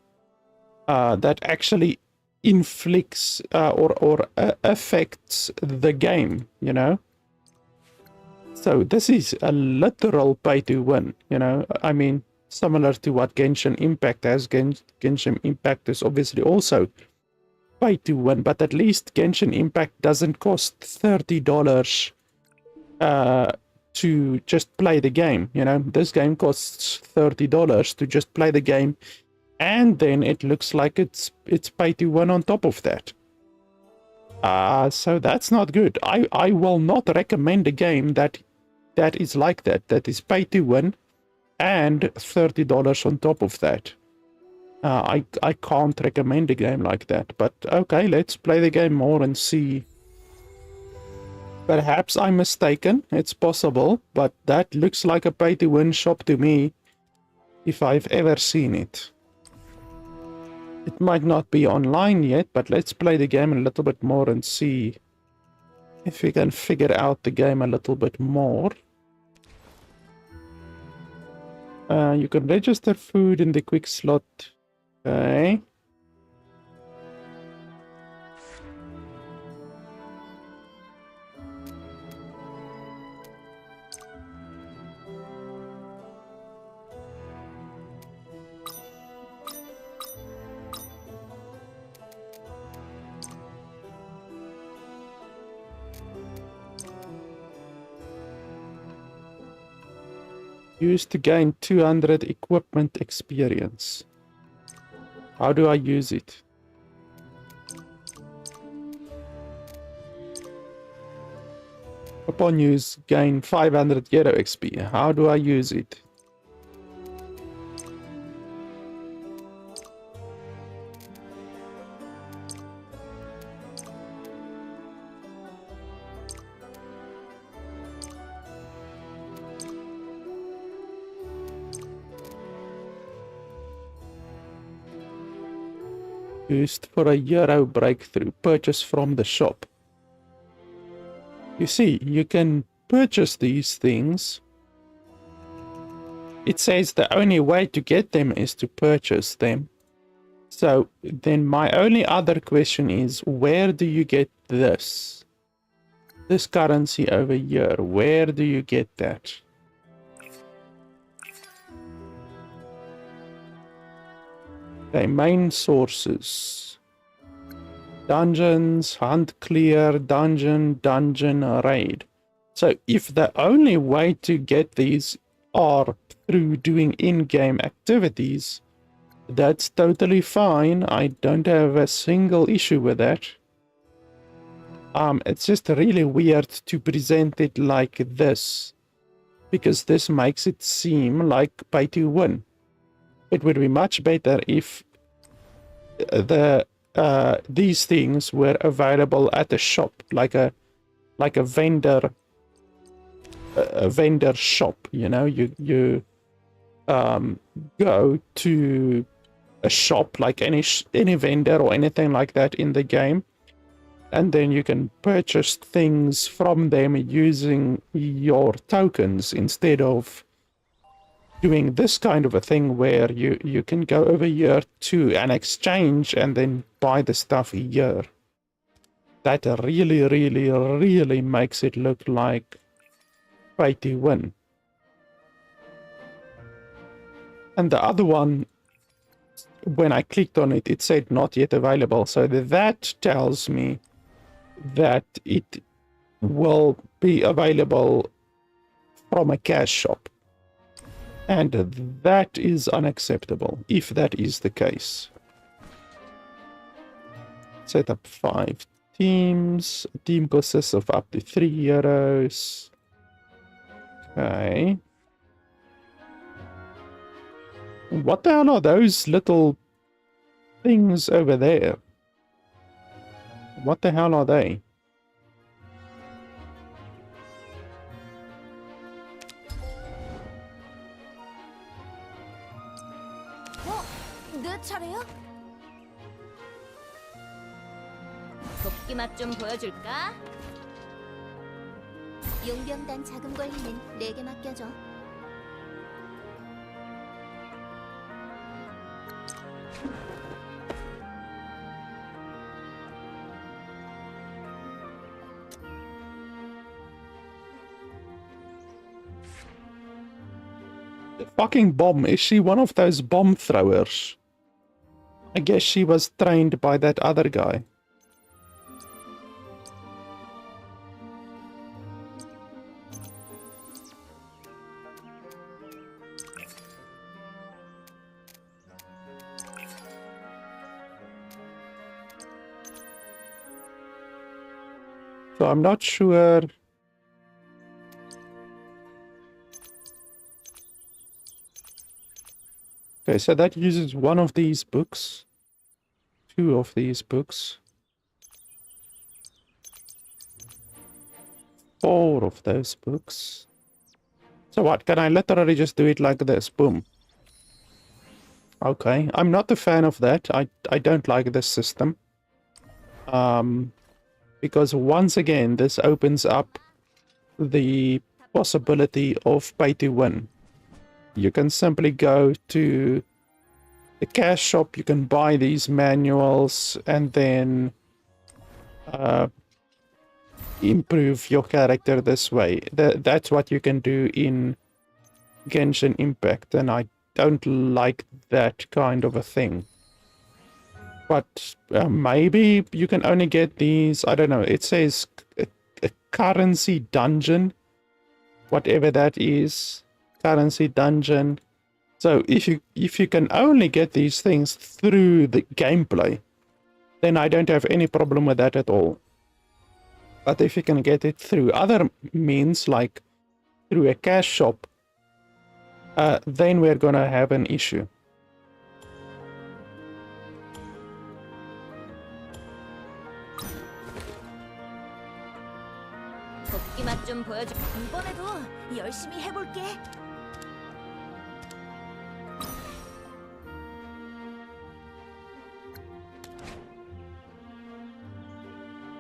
Speaker 1: that actually inflicts or affects the game, you know? So this is a literal pay to win, you know. I mean, similar to what Genshin Impact has. Genshin Impact is obviously also pay to win, but at least Genshin Impact doesn't cost $30 to just play the game. You know, this game costs $30 to just play the game, and then it looks like it's pay to win on top of that. So that's not good. I will not recommend a game that is like that. That is pay to win and $30 on top of that. I can't recommend a game like that. But okay, let's play the game more and see. Perhaps I'm mistaken. It's possible, but that looks like a pay to win shop to me, if I've ever seen it. It might not be online yet, but let's play the game a little bit more and see if we can figure out the game a little bit more. You can register food in the quick slot. Okay. Use to gain 200 equipment experience. How do I use it? Upon use, gain 500 Euro XP. How do I use it? Used for a Euro breakthrough. Purchase from the shop. You see, you can purchase these things. It says the only way to get them is to purchase them. So then my only other question is, where do you get this? This currency over here, where do you get that? Okay, main sources. Dungeons, hunt clear, dungeon, raid. So if the only way to get these are through doing in-game activities, that's totally fine. I don't have a single issue with that. It's just really weird to present it like this, because this makes it seem like pay to win. It would be much better if these things were available at a shop, like a vendor shop. You know, you go to a shop like any vendor or anything like that in the game, and then you can purchase things from them using your tokens instead of doing this kind of a thing where you can go over here to an exchange and then buy the stuff here. That really makes it look like pay to win. And the other one, when I clicked on it, it said not yet available. So that tells me that it will be available from a cash shop. And that is unacceptable, if that is the case. Set up 5 teams. A team consists of up to 3 euros. Okay. What the hell are those little things over there? What the hell are they?
Speaker 4: 내 차례야?
Speaker 3: 도끼 맛 좀 보여줄까?
Speaker 4: 용병단 자금 관리는 내게 맡겨줘.
Speaker 1: The fucking bomb. Is she one of those bomb throwers? I guess she was trained by that other guy. So I'm not sure. Okay, so that uses one of these books. Two of these books. 4 of those books. So what, can I literally just do it like this? Boom. Okay, I'm not a fan of that. I don't like this system. Because once again, this opens up the possibility of pay to win. You can simply go to the cash shop, you can buy these manuals, and then improve your character this way. That's what you can do in Genshin Impact, and I don't like that kind of a thing. But maybe you can only get these, I don't know, it says a currency dungeon, whatever that is, currency dungeon. So if you can only get these things through the gameplay, then I don't have any problem with that at all. But if you can get it through other means, like through a cash shop, then we're gonna have an issue.
Speaker 4: 도끼 맛 좀 보여줘. 이번에도 열심히 해볼게.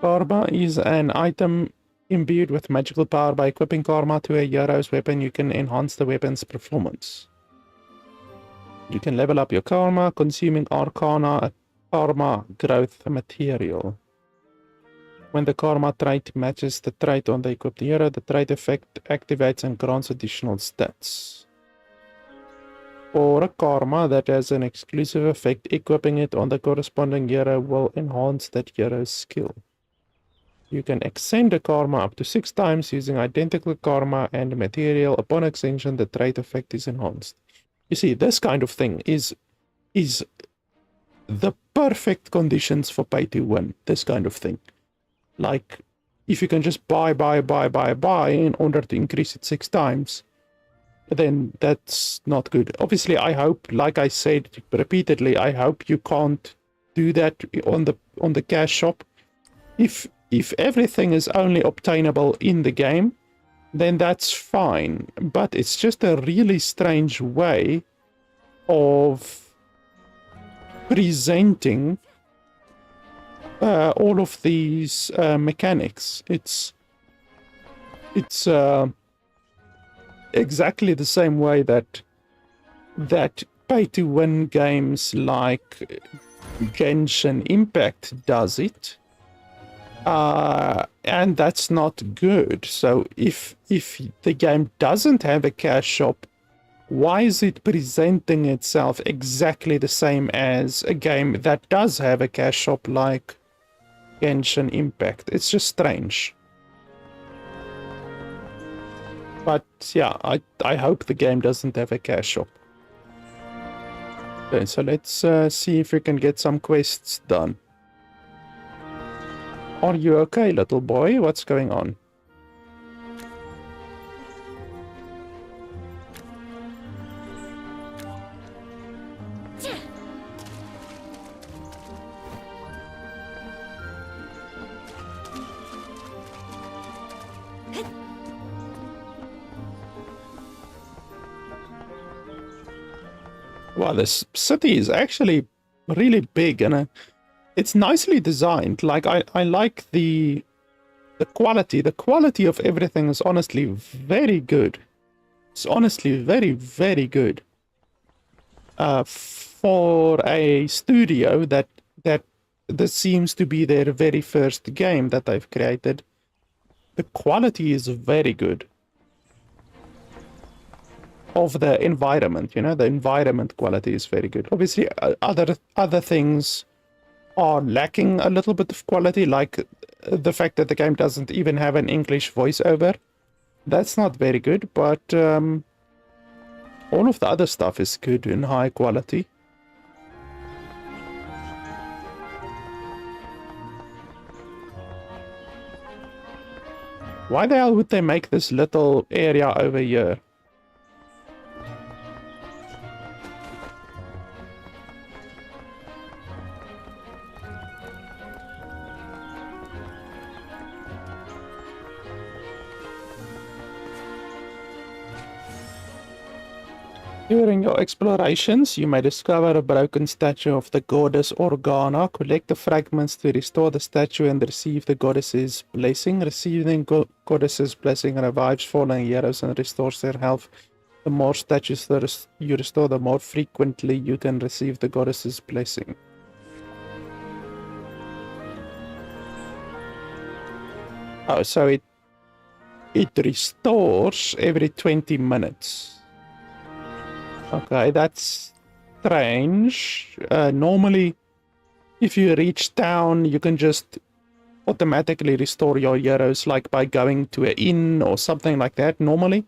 Speaker 1: Karma is an item imbued with magical power. By equipping Karma to a hero's weapon, you can enhance the weapon's performance. You can level up your Karma, consuming Arcana, a Karma growth material. When the Karma trait matches the trait on the equipped hero, the trait effect activates and grants additional stats. For a Karma that has an exclusive effect, equipping it on the corresponding hero will enhance that hero's skill. You can extend a Karma up to 6 times using identical Karma and material. Upon extension, the trait effect is enhanced. You see, this kind of thing is the perfect conditions for pay to win. This kind of thing. Like, if you can just buy in order to increase it 6 times, then that's not good. Obviously, I hope, like I said repeatedly, I hope you can't do that on the cash shop. If everything is only obtainable in the game, then that's fine. But it's just a really strange way of presenting all of these mechanics. It's exactly the same way that pay-to-win games like Genshin Impact does it. And that's not good. So if the game doesn't have a cash shop, why is it presenting itself exactly the same as a game that does have a cash shop like Genshin Impact? It's just strange. But yeah, I hope the game doesn't have a cash shop. Okay, so let's see if we can get some quests done. Are you okay, little boy? What's going on? Wow, this city is actually really big, and it's nicely designed. Like, I like the quality. The quality of everything is honestly very good. It's honestly very, very good. For a studio that this seems to be their very first game that they've created, the quality is very good. of the environment. You know, the environment quality is very good. Obviously, other things are lacking a little bit of quality, like the fact that the game doesn't even have an English voiceover. That's not very good, but all of the other stuff is good in high quality. Why the hell would they make this little area over here? During your explorations, you may discover a broken statue of the goddess Organa. Collect the fragments to restore the statue and receive the goddess's blessing. Receiving goddess's blessing revives fallen heroes and restores their health. The more statues you restore, the more frequently you can receive the goddess's blessing. Oh, so it restores every 20 minutes. Okay, that's strange. Normally, if you reach town, you can just automatically restore your heroes, like by going to an inn or something like that, normally.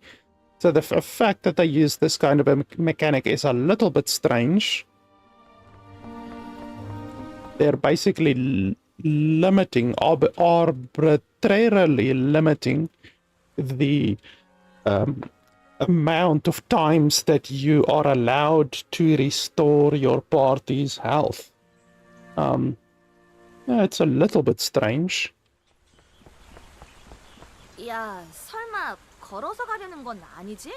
Speaker 1: So the fact that they use this kind of a mechanic is a little bit strange. They're basically limiting, arbitrarily limiting the amount of times that you are allowed to restore your party's health. Yeah, it's a little bit strange.
Speaker 3: 야, 설마 걸어서 가려는 건 아니지?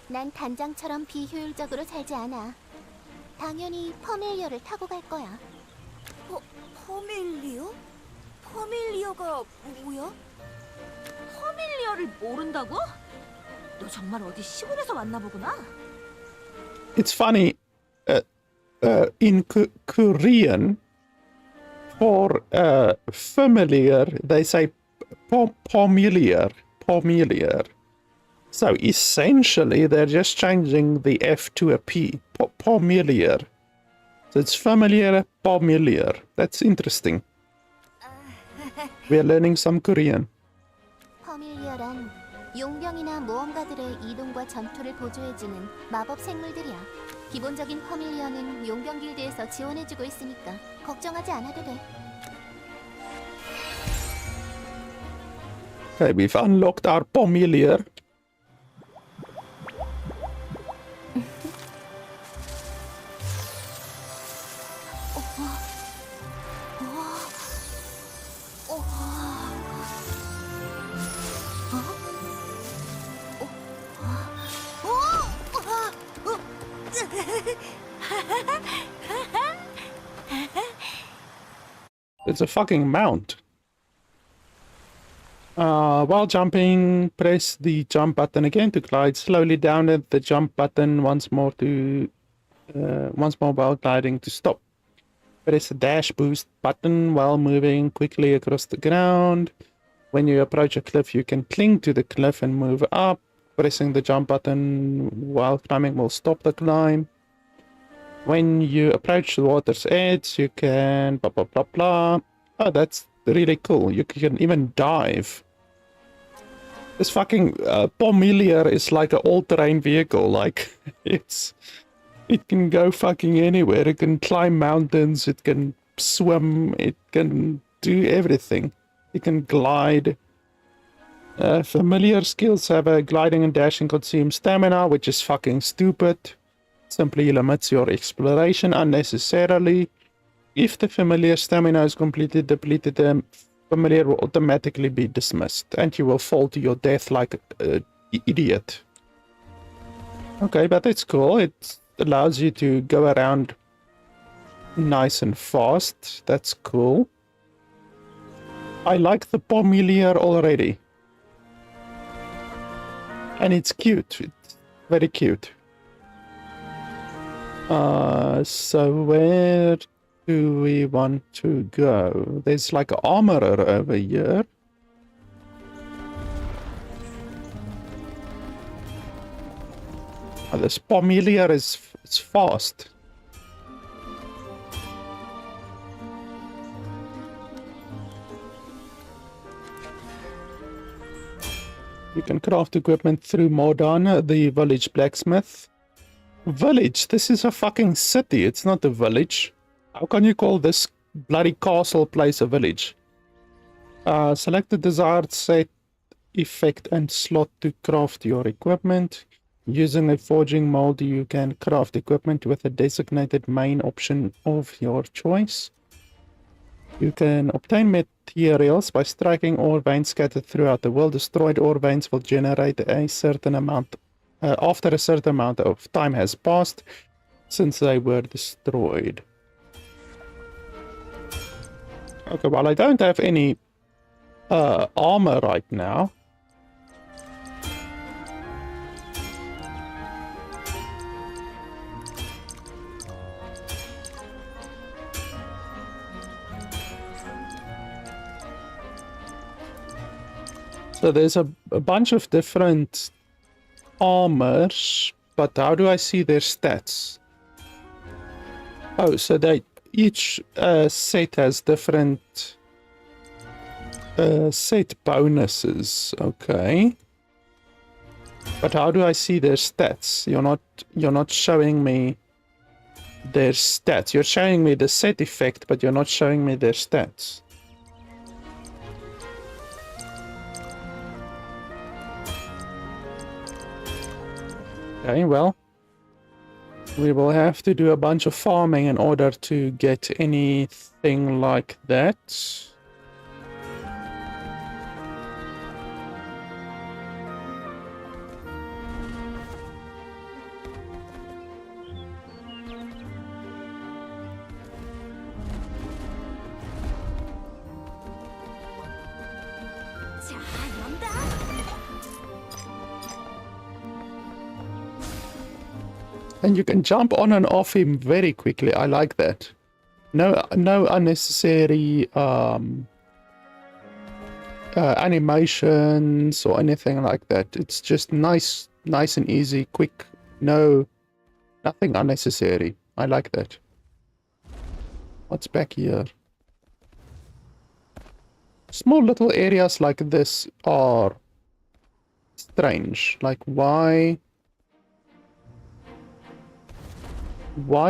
Speaker 4: 난 단장처럼 비효율적으로 살지 않아. 당연히 퍼밀리어를 타고 갈 거야.
Speaker 3: 퍼밀리어? 퍼밀리어가 뭐야? 퍼밀리어를 모른다고? 너 정말 어디 시골에서 왔나 보구나.
Speaker 1: It's funny, in Korean, for familiar, they say familiar. So essentially, they're just changing the F to a P. Familiar. So it's familiar, familiar. That's interesting. We're learning some Korean.
Speaker 4: 퍼밀리어란 용병이나 모험가들의 이동과 전투를 보조해주는 마법 생물들이야. 기본적인 퍼밀리어는 용병 길드에서 지원해주고 있으니까 걱정하지 않아도 돼.
Speaker 1: Okay, we've unlocked our familiar. It's a fucking mount. While jumping, press the jump button again to glide slowly down at the jump button once more while gliding to stop. Press the dash boost button while moving quickly across the ground. When you approach a cliff, you can cling to the cliff and move up. Pressing the jump button while climbing will stop the climb. When you approach the water's edge, you can blah blah blah blah. Oh, that's really cool. You can even dive. This fucking Pomelier is like an all-terrain vehicle. Like it can go fucking anywhere. It can climb mountains. It can swim. It can do everything. It can glide. Familiar skills have a gliding and dashing consume stamina, which is fucking stupid. Simply limits your exploration unnecessarily. If the familiar stamina is completely depleted, the familiar will automatically be dismissed, and you will fall to your death like an idiot. Okay, but that's cool. It allows you to go around nice and fast. That's cool. I like the Pomelier already. And it's cute. It's very cute. So where do we want to go? There's like an armorer over here. Oh, this Pomelier is it's fast. You can craft equipment through Mordan, the village blacksmith. Village? This is a fucking city, it's not a village. How can you call this bloody castle place a village? Select the desired set, effect, and slot to craft your equipment. Using a forging mold, you can craft equipment with a designated main option of your choice. You can obtain materials by striking ore veins scattered throughout the world. Destroyed ore veins will generate a certain amount after a certain amount of time has passed since they were destroyed. Okay, well, I don't have any armor right now. So there's a bunch of different armors, but how do I see their stats? Oh, so they each set has different set bonuses. Okay, but how do I see their stats? You're not showing me their stats. You're showing me the set effect, but you're not showing me their stats. Okay, well, we will have to do a bunch of farming in order to get anything like that.
Speaker 4: 자, 연다.
Speaker 1: And you can jump on and off him very quickly. I like that. No unnecessary animations or anything like that. It's just nice and easy, quick. Nothing unnecessary. I like that. What's back here? Small little areas like this are strange. Like, why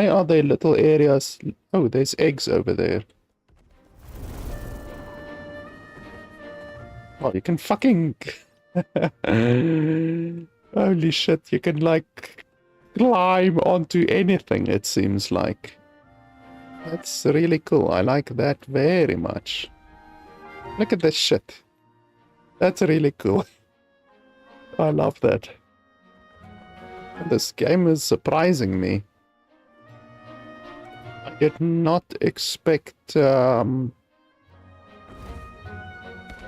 Speaker 1: are there little areas? Oh, there's eggs over there. Oh, you can fucking... Holy shit, you can like climb onto anything, it seems like. That's really cool. I like that very much. Look at this shit. That's really cool. I love that. This game is surprising me. I did not expect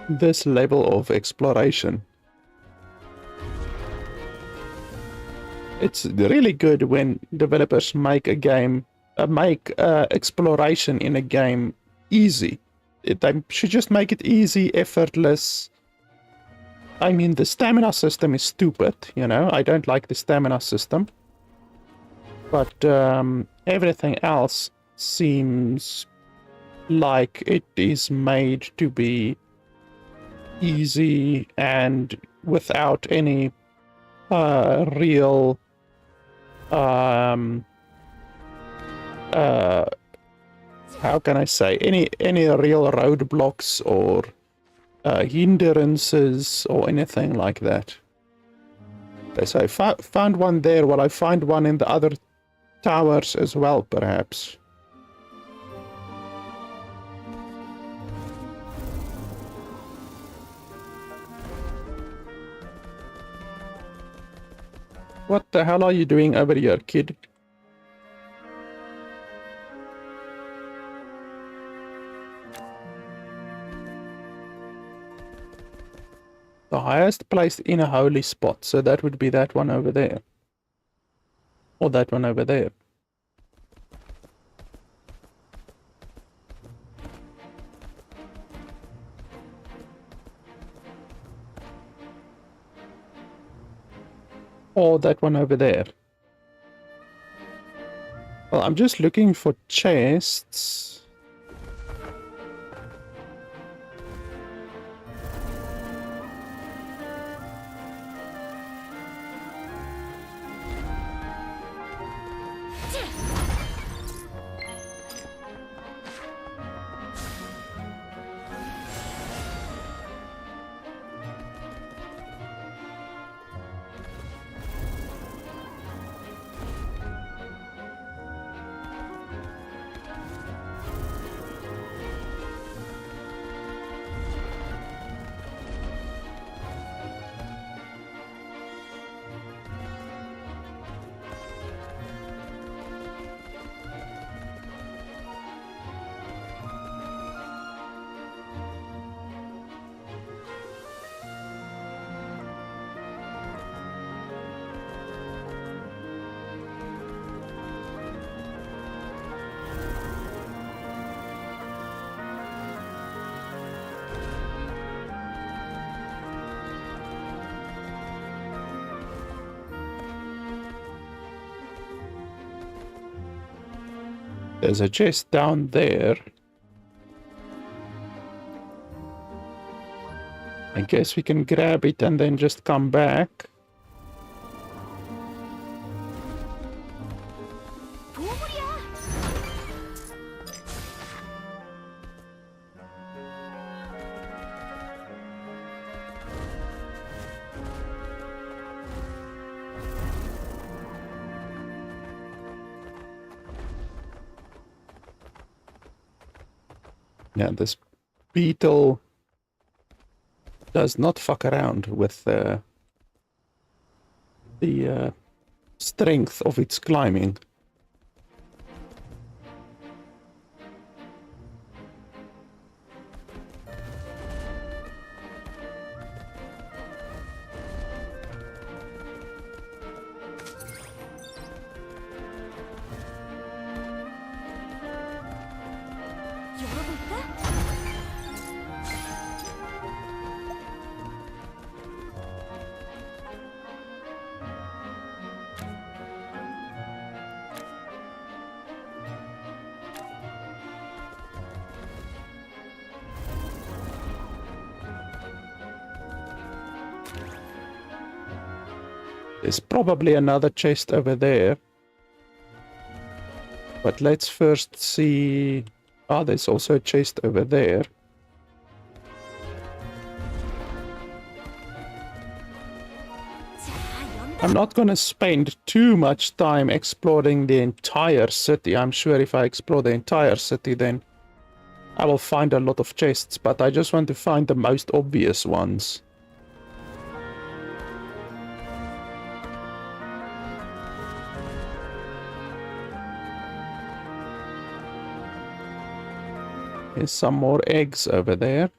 Speaker 1: this level of exploration. It's really good when developers make a game, exploration in a game easy. They should just make it easy, effortless. I mean, the stamina system is stupid, you know. I don't like the stamina system. But everything else seems like it is made to be easy and without any real how can I say, any real roadblocks or hindrances or anything like that. So I found one there. Well, I find one in the other towers as well, perhaps. What the hell are you doing over here, kid? The highest place in a holy spot, so that would be that one over there. Or that one over there. Or that one over there. Well, I'm just looking for chests. There's a chest down there. I guess we can grab it and then just come back. Yeah, this beetle does not fuck around with the strength of its climbing. There's probably another chest over there. But let's first see... Oh, there's also a chest over there. I'm not going to spend too much time exploring the entire city. I'm sure if I explore the entire city, then I will find a lot of chests. But I just want to find the most obvious ones. There's some more eggs over there.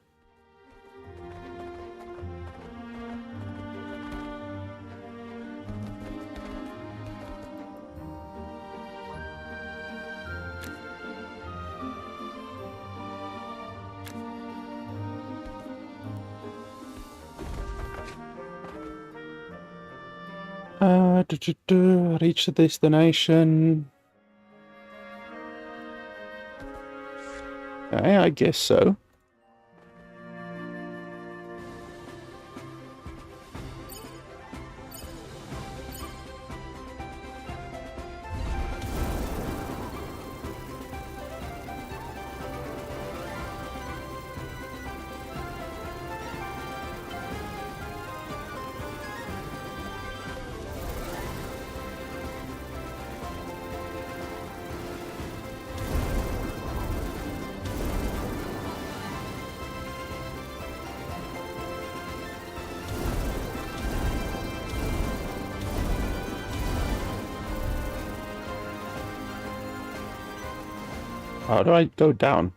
Speaker 1: Reach the destination. Okay, I guess so. How do I go down?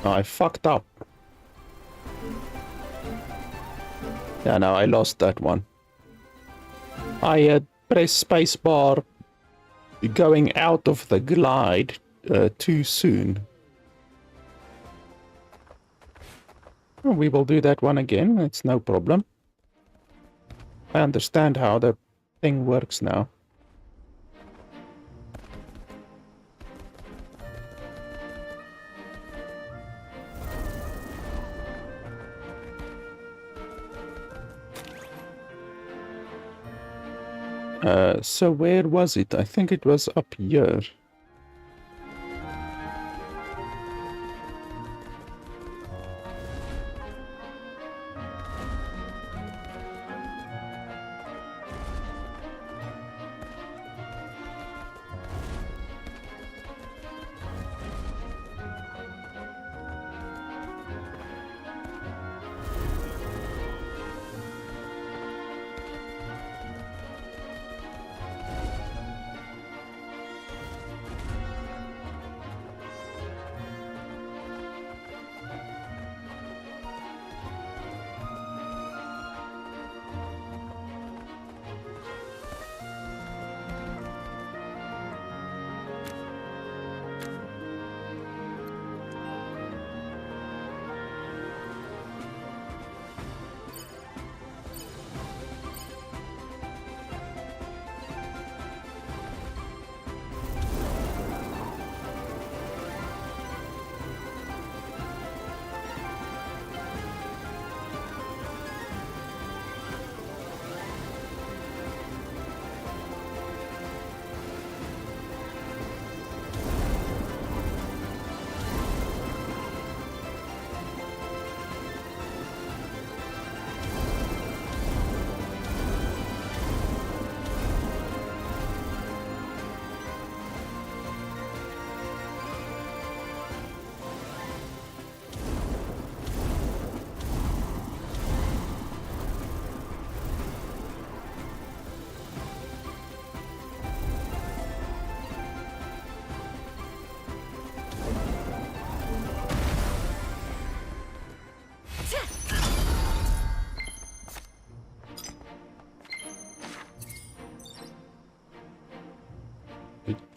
Speaker 1: Oh, I fucked up. Yeah, no, I lost that one. I pressed spacebar going out of the glide too soon. We will do that one again. It's no problem. I understand how the thing works now. So where was it? I think it was up here.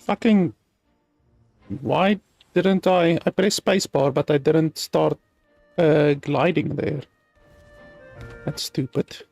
Speaker 1: Fucking... Why didn't I pressed spacebar, but I didn't start gliding there. That's stupid.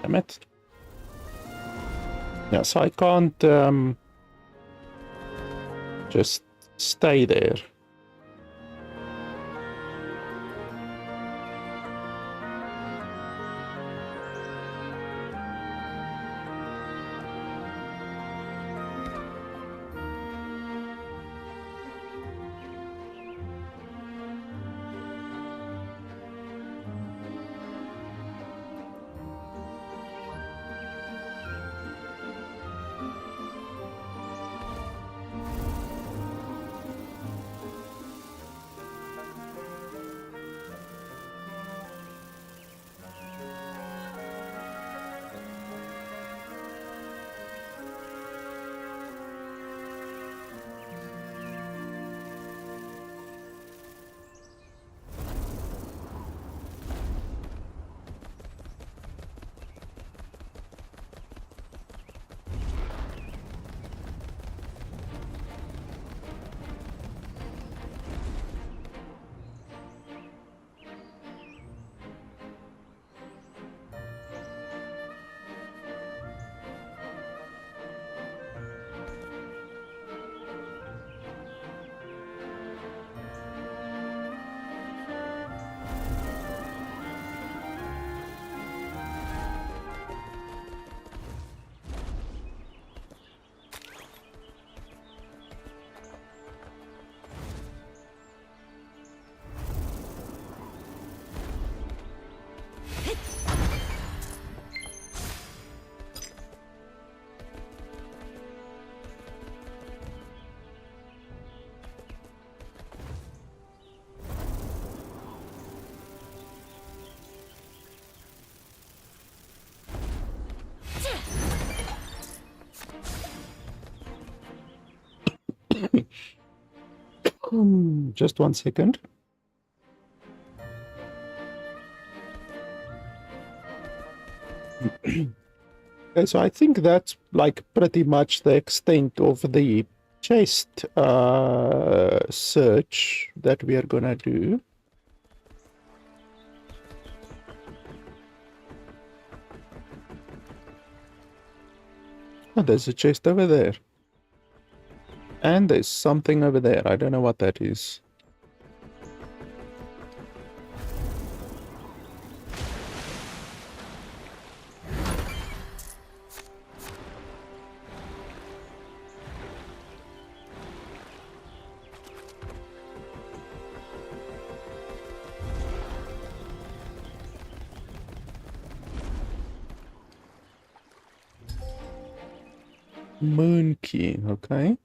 Speaker 1: Damn it. Yeah, so I can't just stay there. Just 1 second. Okay, so I think that's like pretty much the extent of the chest search that we are gonna do. Oh, there's a chest over there. And there's something over there. I don't know what that is. Moon key, okay.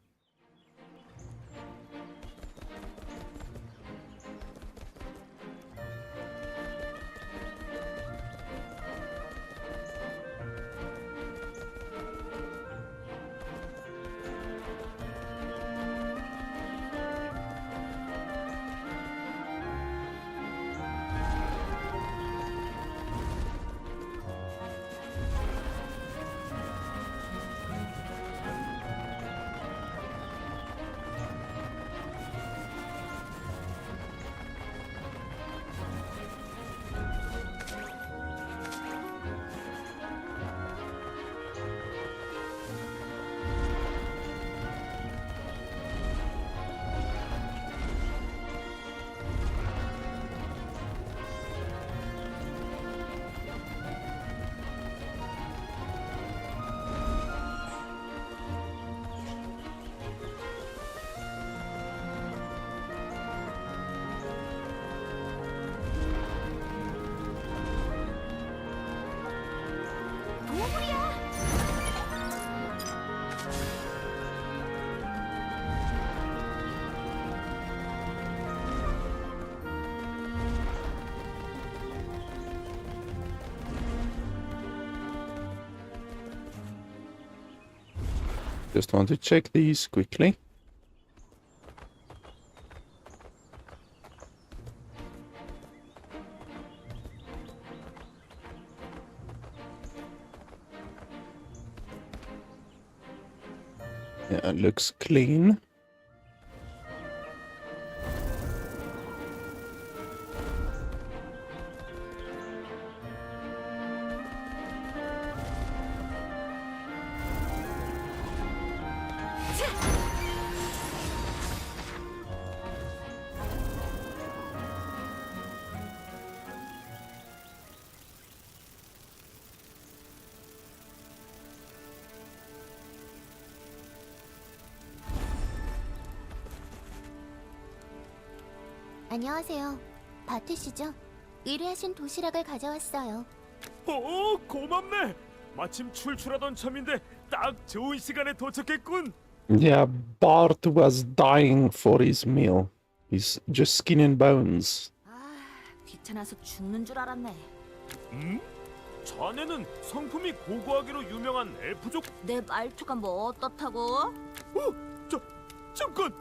Speaker 1: Just want to check these quickly. Yeah, it looks clean.
Speaker 4: 안녕하세요. 바트 씨죠? 의뢰하신 도시락을 가져왔어요.
Speaker 2: 오, 고맙네. 마침 출출하던 참인데 딱 좋은 시간에 도착했군.
Speaker 1: Yeah, Bart was dying for his meal. He's just skin and bones.
Speaker 3: 아, 귀찮아서 죽는 줄 알았네.
Speaker 2: 자네는 성품이 고고하기로 유명한 엘프족.
Speaker 3: 내 말투가 뭐 어떻다고?
Speaker 2: 잠깐.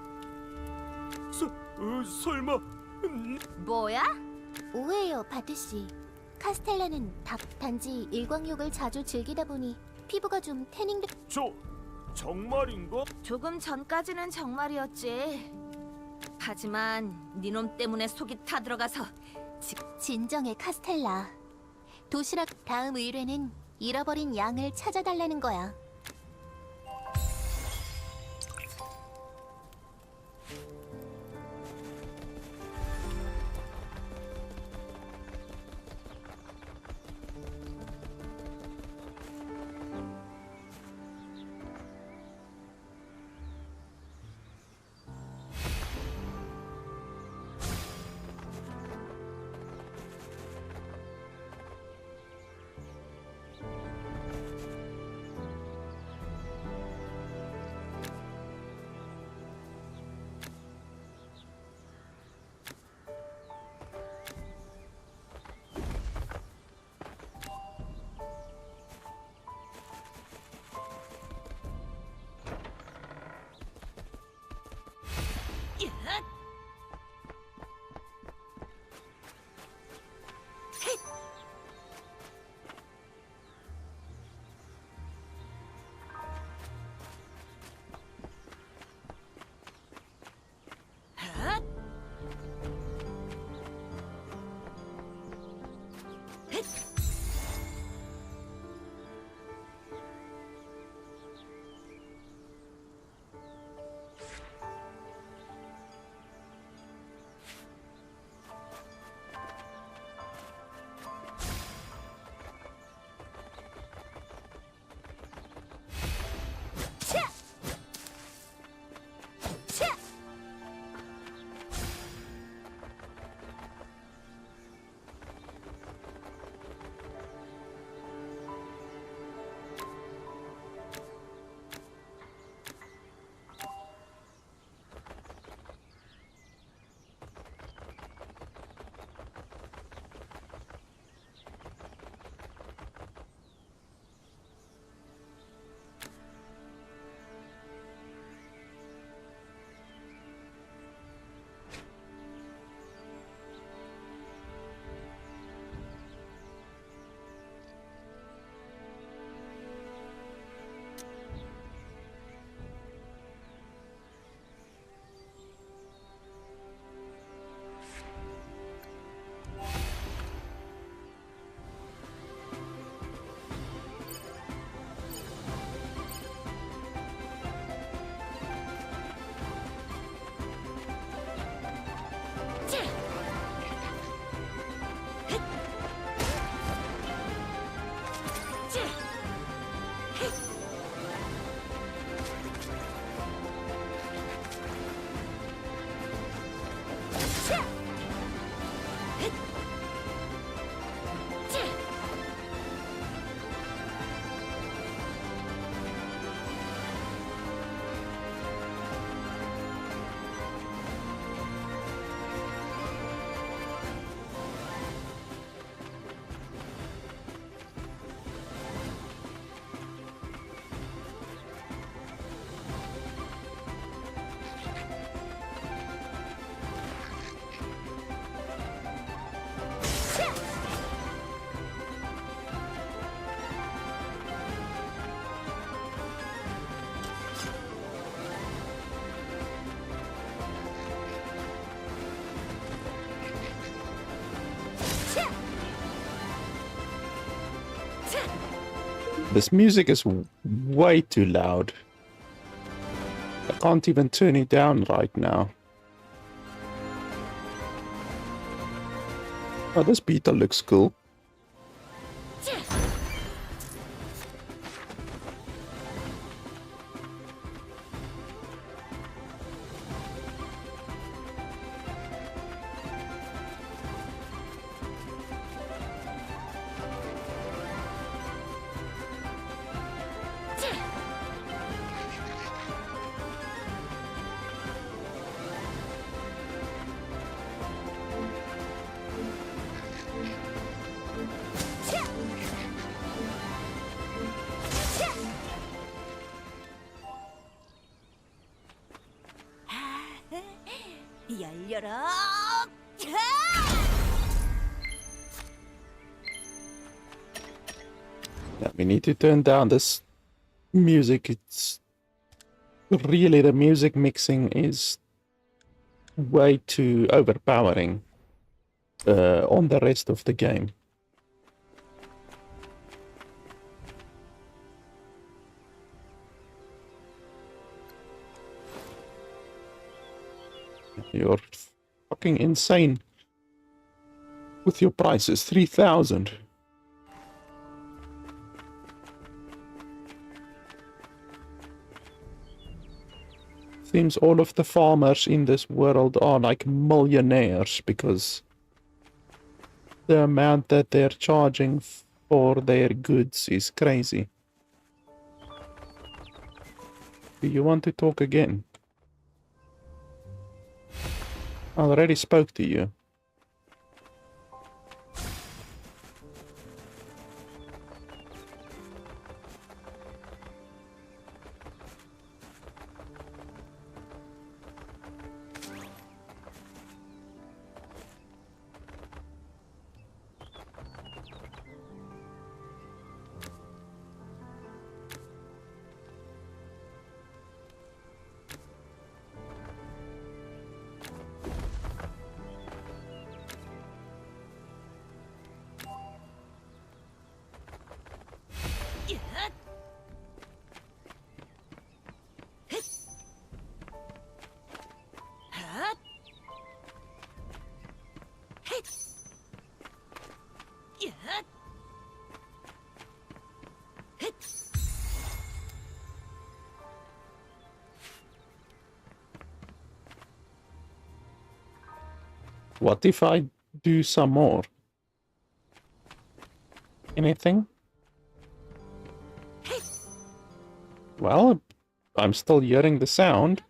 Speaker 2: 설마.
Speaker 3: 뭐야?
Speaker 4: 오해예요, 바트 씨. 카스텔라는 단지 일광욕을 자주 즐기다 보니 피부가 좀 태닝돼.
Speaker 2: 정말인가?
Speaker 3: 조금 전까지는 정말이었지. 하지만 니놈 때문에 속이 타들어가서
Speaker 4: 진정해, 카스텔라. 도시락 다음 의뢰는 잃어버린 양을 찾아달라는 거야.
Speaker 1: This music is way too loud. I can't even turn it down right now. Oh, this beetle looks cool.
Speaker 4: 열려라.
Speaker 1: Yeah, we need to turn down this music. It's really, the music mixing is way too overpowering on the rest of the game. You're fucking insane with your prices. 3,000. Seems all of the farmers in this world are like millionaires because the amount that they're charging for their goods is crazy. Do you want to talk again? I already spoke to you. What if I do some more? Anything? Well, I'm still hearing the sound.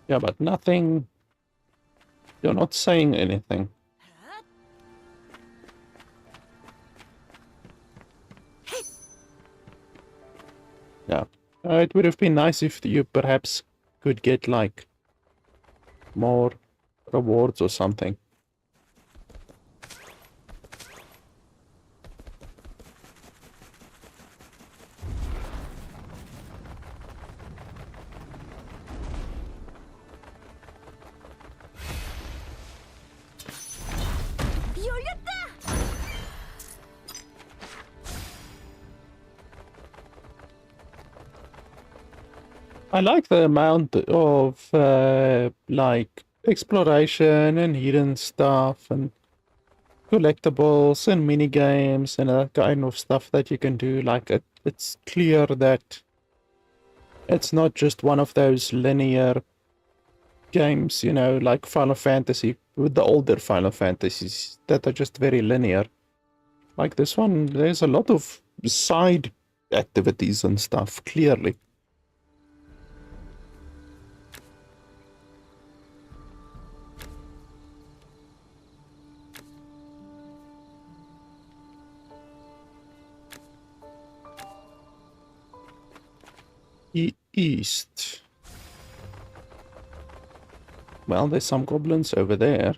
Speaker 1: Yeah, but nothing. You're not saying anything. Yeah. It would have been nice if you perhaps could get, like, more rewards or something. I like the amount of, like, exploration and hidden stuff and collectibles and mini games and that kind of stuff that you can do. Like, it's clear that it's not just one of those linear games, you know, like Final Fantasy, with the older Final Fantasies that are just very linear. Like this one, there's a lot of side activities and stuff, clearly. East. Well, there's some goblins over there.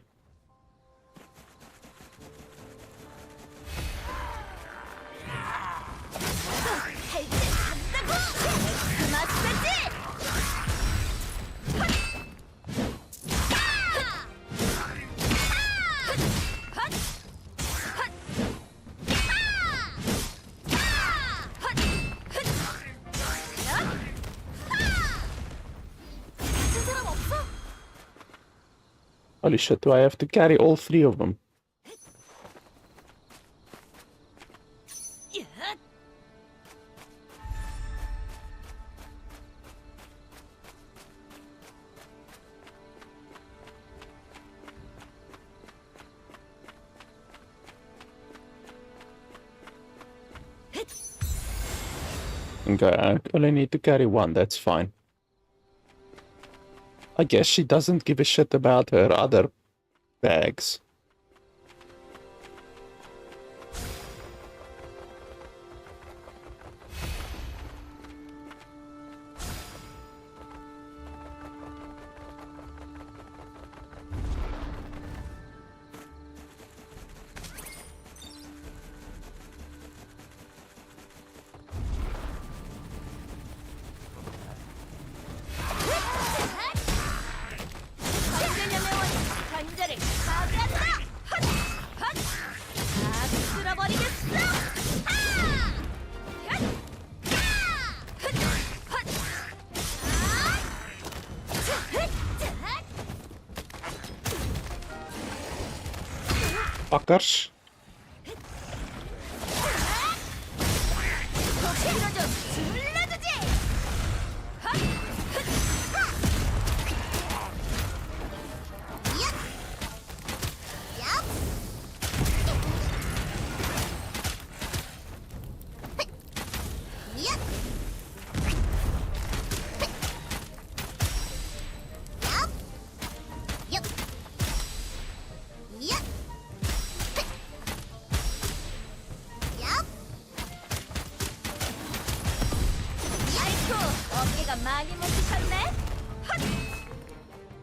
Speaker 1: Holy shit, do I have to carry all 3 of them? Okay, I only need to carry 1, that's fine. I guess she doesn't give a shit about her other bags. Fuckers.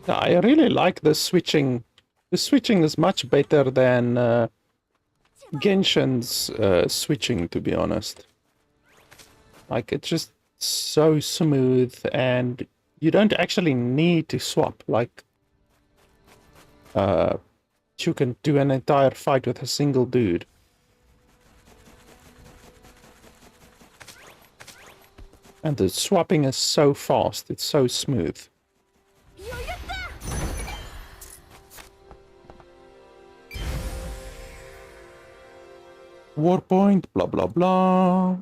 Speaker 1: I really like the switching. The switching is much better than Genshin's switching, to be honest. Like, it's just so smooth, and you don't actually need to swap. Like, you can do an entire fight with a single dude. And the swapping is so fast, it's so smooth. Warpoint, blah blah blah.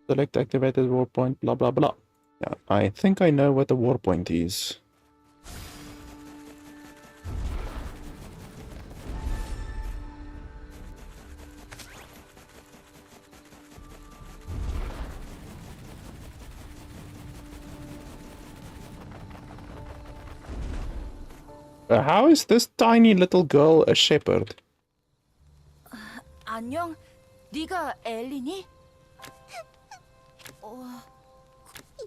Speaker 1: Select activated warpoint, blah blah blah. Yeah, I think I know what the warpoint is. How is this tiny little girl a shepherd?
Speaker 4: 안녕, 네가 엘리니?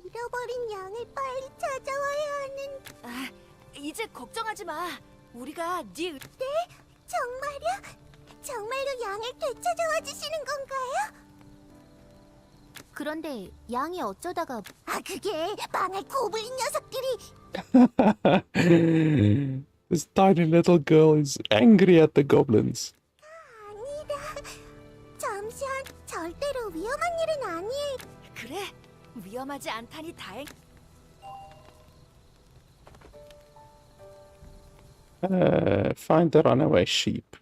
Speaker 4: 잃어버린 양을 빨리 찾아와야 하는. 아, 이제 걱정하지 마. 우리가 네. 정말요? 정말로 양을 되찾아와 주시는 건가요? 그런데 양이 어쩌다가? 아, 그게 망할 고블린 녀석들이.
Speaker 1: This tiny little girl is angry at the goblins.
Speaker 4: 아니다. 잠시만, 절대로 위험한 일은 아니에요. 그래, 위험하지 않다니 다행.
Speaker 1: Find the runaway sheep.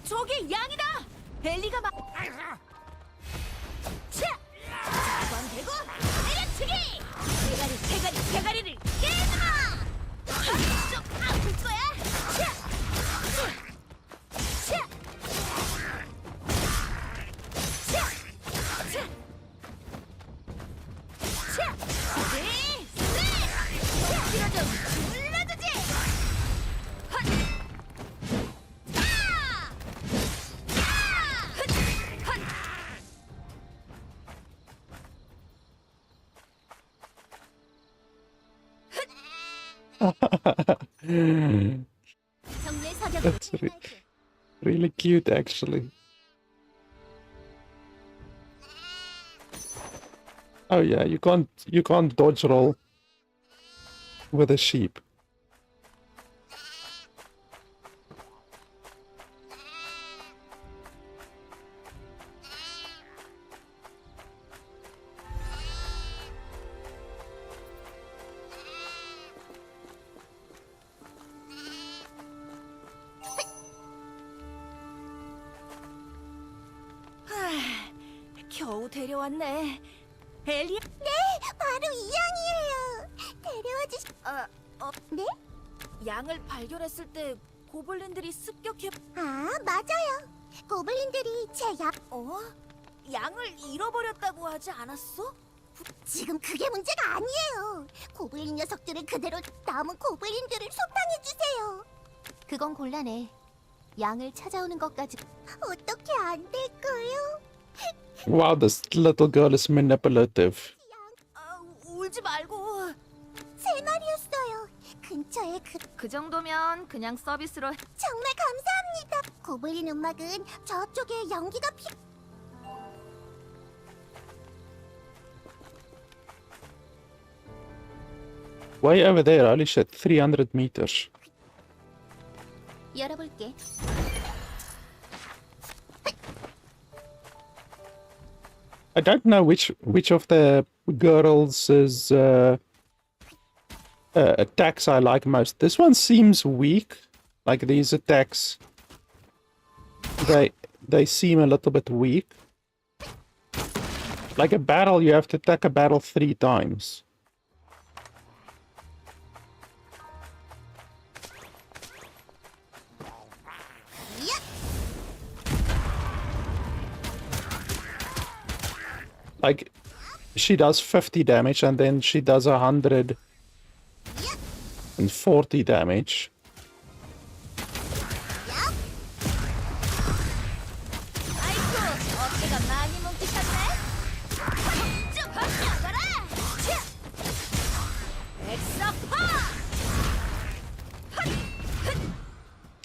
Speaker 4: 저기 양이다! 엘리가 막. 차! 이번 대고 내려치기! 대가리를 깨지마! 좀 아플 거야! 차! 차! 차! 차! 차! 이거 좀 눌러주지!
Speaker 1: That's really cute, actually. Oh yeah, you can't dodge roll with a sheep.
Speaker 4: 데려왔네. 엘리. 네, 바로 이 양이에요. 데려와 주시. 네? 양을 발견했을 때 고블린들이 습격해. 아, 맞아요. 고블린들이 제 양. 양을 잃어버렸다고 하지 않았어? 지금 그게 문제가 아니에요. 고블린 녀석들을 그대로 남은 고블린들을 소탕해 주세요. 그건 곤란해. 양을 찾아오는 것까지 어떻게 안 될까요?
Speaker 1: Wow, this little girl is manipulative.
Speaker 4: 울지 말고. 세 마리였어요. 근처에 그 정도면 그냥 서비스로. 정말 감사합니다. 고블린 음악은 저쪽에 연기가
Speaker 1: Way over there, holy shit, 300 meters.
Speaker 4: 열어볼게.
Speaker 1: I don't know which of the girls' attacks I like most. This one seems weak. Like these attacks, they seem a little bit weak. Like a battle, you have to attack a battle 3 times. Like, she does 50 damage and then she does 140 damage.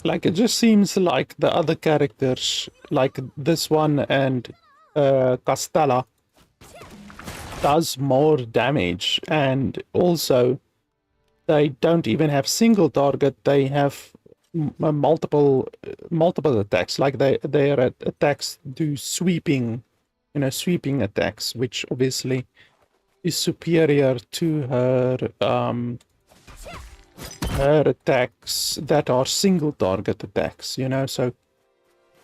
Speaker 1: Like, it just seems like the other characters, like this one and Castella, does more damage, and also they don't even have single target, they have multiple attacks. Like their attacks do sweeping, sweeping attacks, which obviously is superior to her her attacks that are single target attacks, so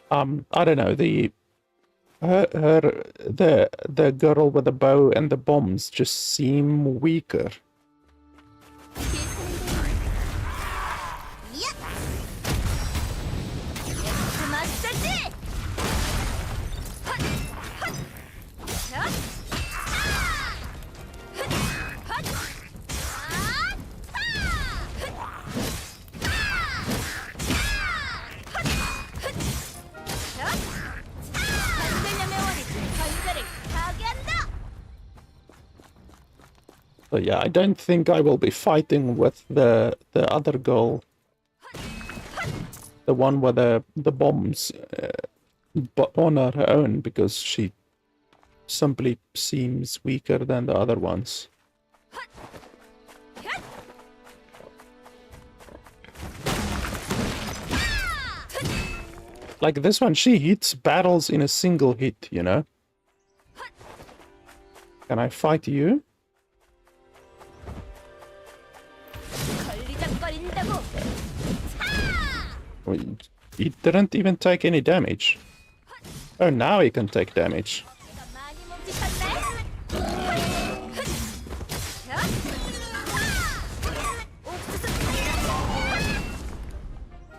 Speaker 1: I don't know, the girl with the bow and the bombs just seem weaker. But yeah, I don't think I will be fighting with the other girl, the one with the bombs, but on her own, because she simply seems weaker than the other ones. Like this one, she hits battles in a single hit, Can I fight you? He didn't even take any damage. Oh, now he can take damage.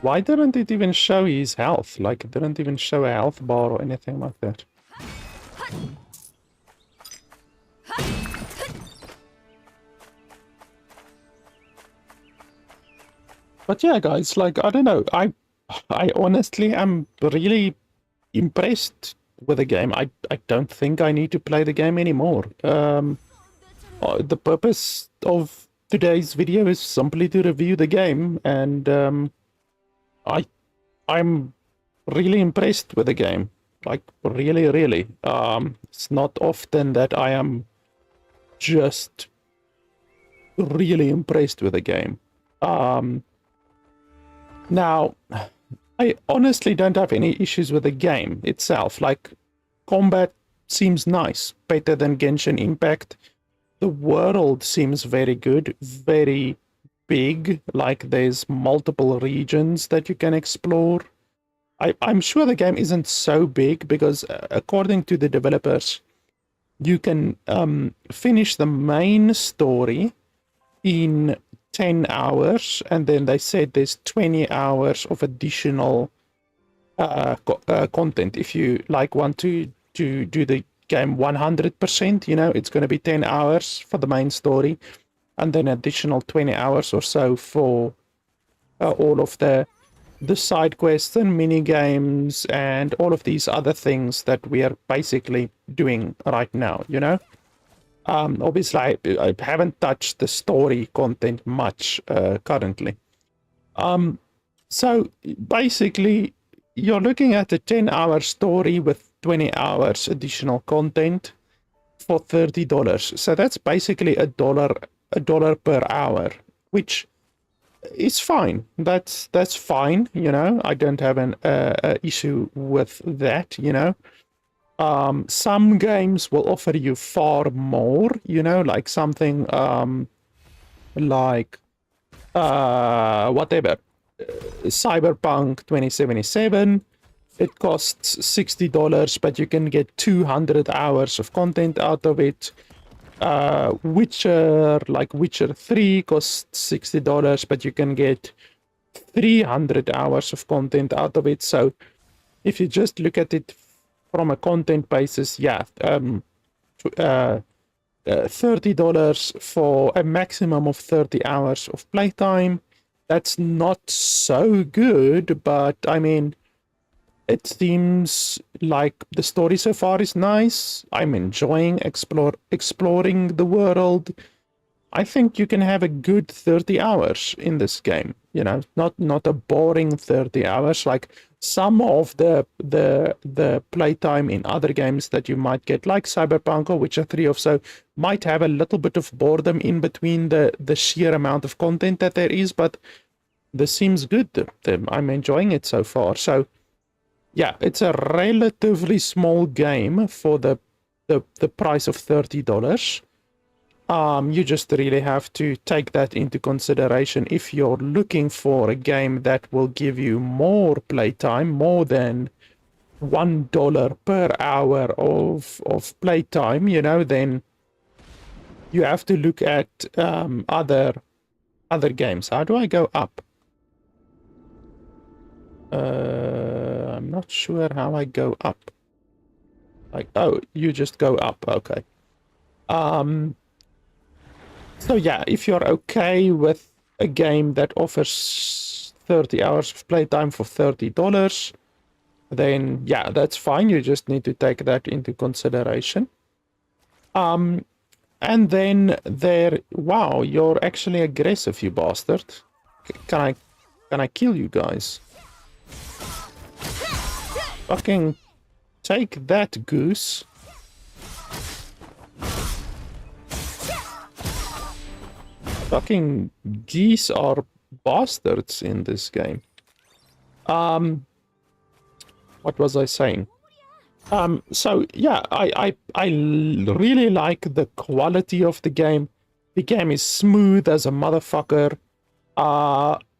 Speaker 1: Why didn't it even show his health? Like, it didn't even show a health bar or anything like that. But yeah, guys, like, I don't know. I honestly am really impressed with the game. I don't think I need to play the game anymore. The purpose of today's video is simply to review the game, and I'm really impressed with the game. Like, really. It's not often that I am just really impressed with the game. Now, I honestly don't have any issues with the game itself. Like, combat seems nice, better than Genshin Impact. The world seems very good, very big, like there's multiple regions that you can explore. I'm sure the game isn't so big because according to the developers, you can finish the main story in 10 hours, and then they said there's 20 hours of additional content. If you like want to do the game 100%, you know, it's going to be 10 hours for the main story, and then additional 20 hours or so for all of the side quests and mini games and all of these other things that we are basically doing right now, you know. Obviously I haven't touched the story content much currently. So basically you're looking at a 10-hour story with 20 hours additional content for $30. So that's basically a dollar per hour, which is fine. That's fine, you know. I don't have an issue with that, you know. Some games will offer you far more, you know, like something like whatever, Cyberpunk 2077. It costs $60, but you can get 200 hours of content out of it. Witcher 3 costs $60, but you can get 300 hours of content out of it. So if you just look at it from a content basis, yeah, $30 for a maximum of 30 hours of playtime. That's not so good, but I mean, it seems like the story so far is nice. I'm enjoying exploring the world. I think you can have a good 30 hours in this game, you know, not a boring 30 hours like some of the playtime in other games that you might get, like Cyberpunk or Witcher 3 or so, might have a little bit of boredom in between the sheer amount of content that there is, but this seems good. I'm enjoying it so far. So yeah, it's a relatively small game for the price of $30. You just really have to take that into consideration if you're looking for a game that will give you more playtime, more than $1 per hour of playtime, you know, then you have to look at other games. How do I go up? I'm not sure how I go up. Like, oh, you just go up, okay. So yeah, if you're okay with a game that offers 30 hours of playtime for $30, then yeah, that's fine. You just need to take that into consideration. And then wow, you're actually aggressive, you bastard. Can I kill you guys? Fucking take that, goose. Fucking geese are bastards in this game. What was I saying? So yeah, I really like the quality of the game. The game is smooth as a motherfucker.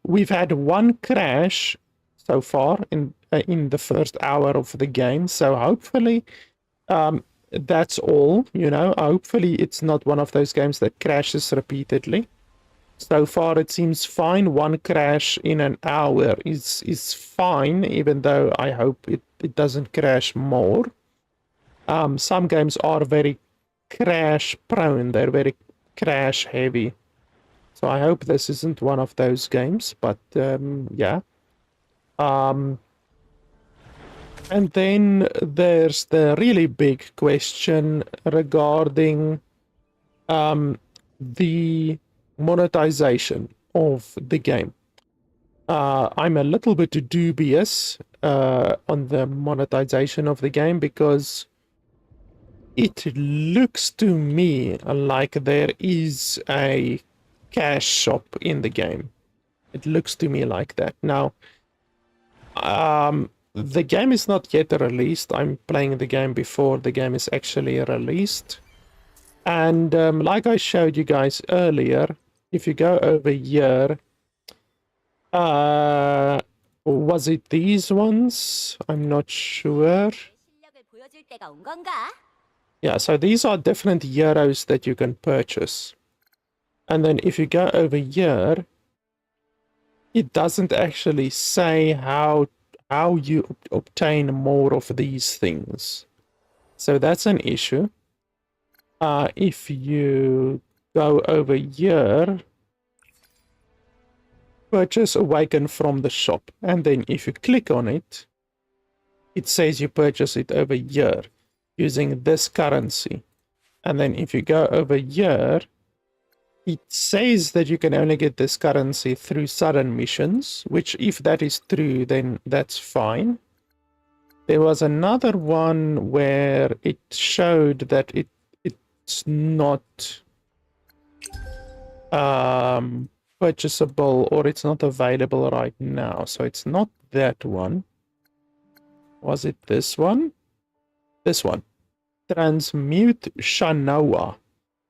Speaker 1: We've had one crash so far in the first hour of the game, so hopefully that's all, you know. Hopefully it's not one of those games that crashes repeatedly. So far it seems fine. One crash in an hour is fine, even though I hope it doesn't crash more. Some games are very crash prone, they're very crash heavy. So I hope this isn't one of those games, but yeah. And then there's the really big question regarding the monetization of the game. I'm a little bit dubious on the monetization of the game because it looks to me like there is a cash shop in the game. It looks to me like that. Now, the game is not yet released. I'm playing the game before the game is actually released. And like I showed you guys earlier, if you go over here, was it these ones? I'm not sure. Yeah, so these are different heroes that you can purchase. And then if you go over here, it doesn't actually say how you obtain more of these things. So that's an issue. If you go over here, purchase Awaken from the shop, and then if you click on it, it says you purchase it over here using this currency. And then if you go over here, it says that you can only get this currency through sudden missions, which if that is true, then that's fine. There was another one where it showed that it's not purchasable, or it's not available right now. So it's not that one. Was it this one? This one. Transmute Shanawa.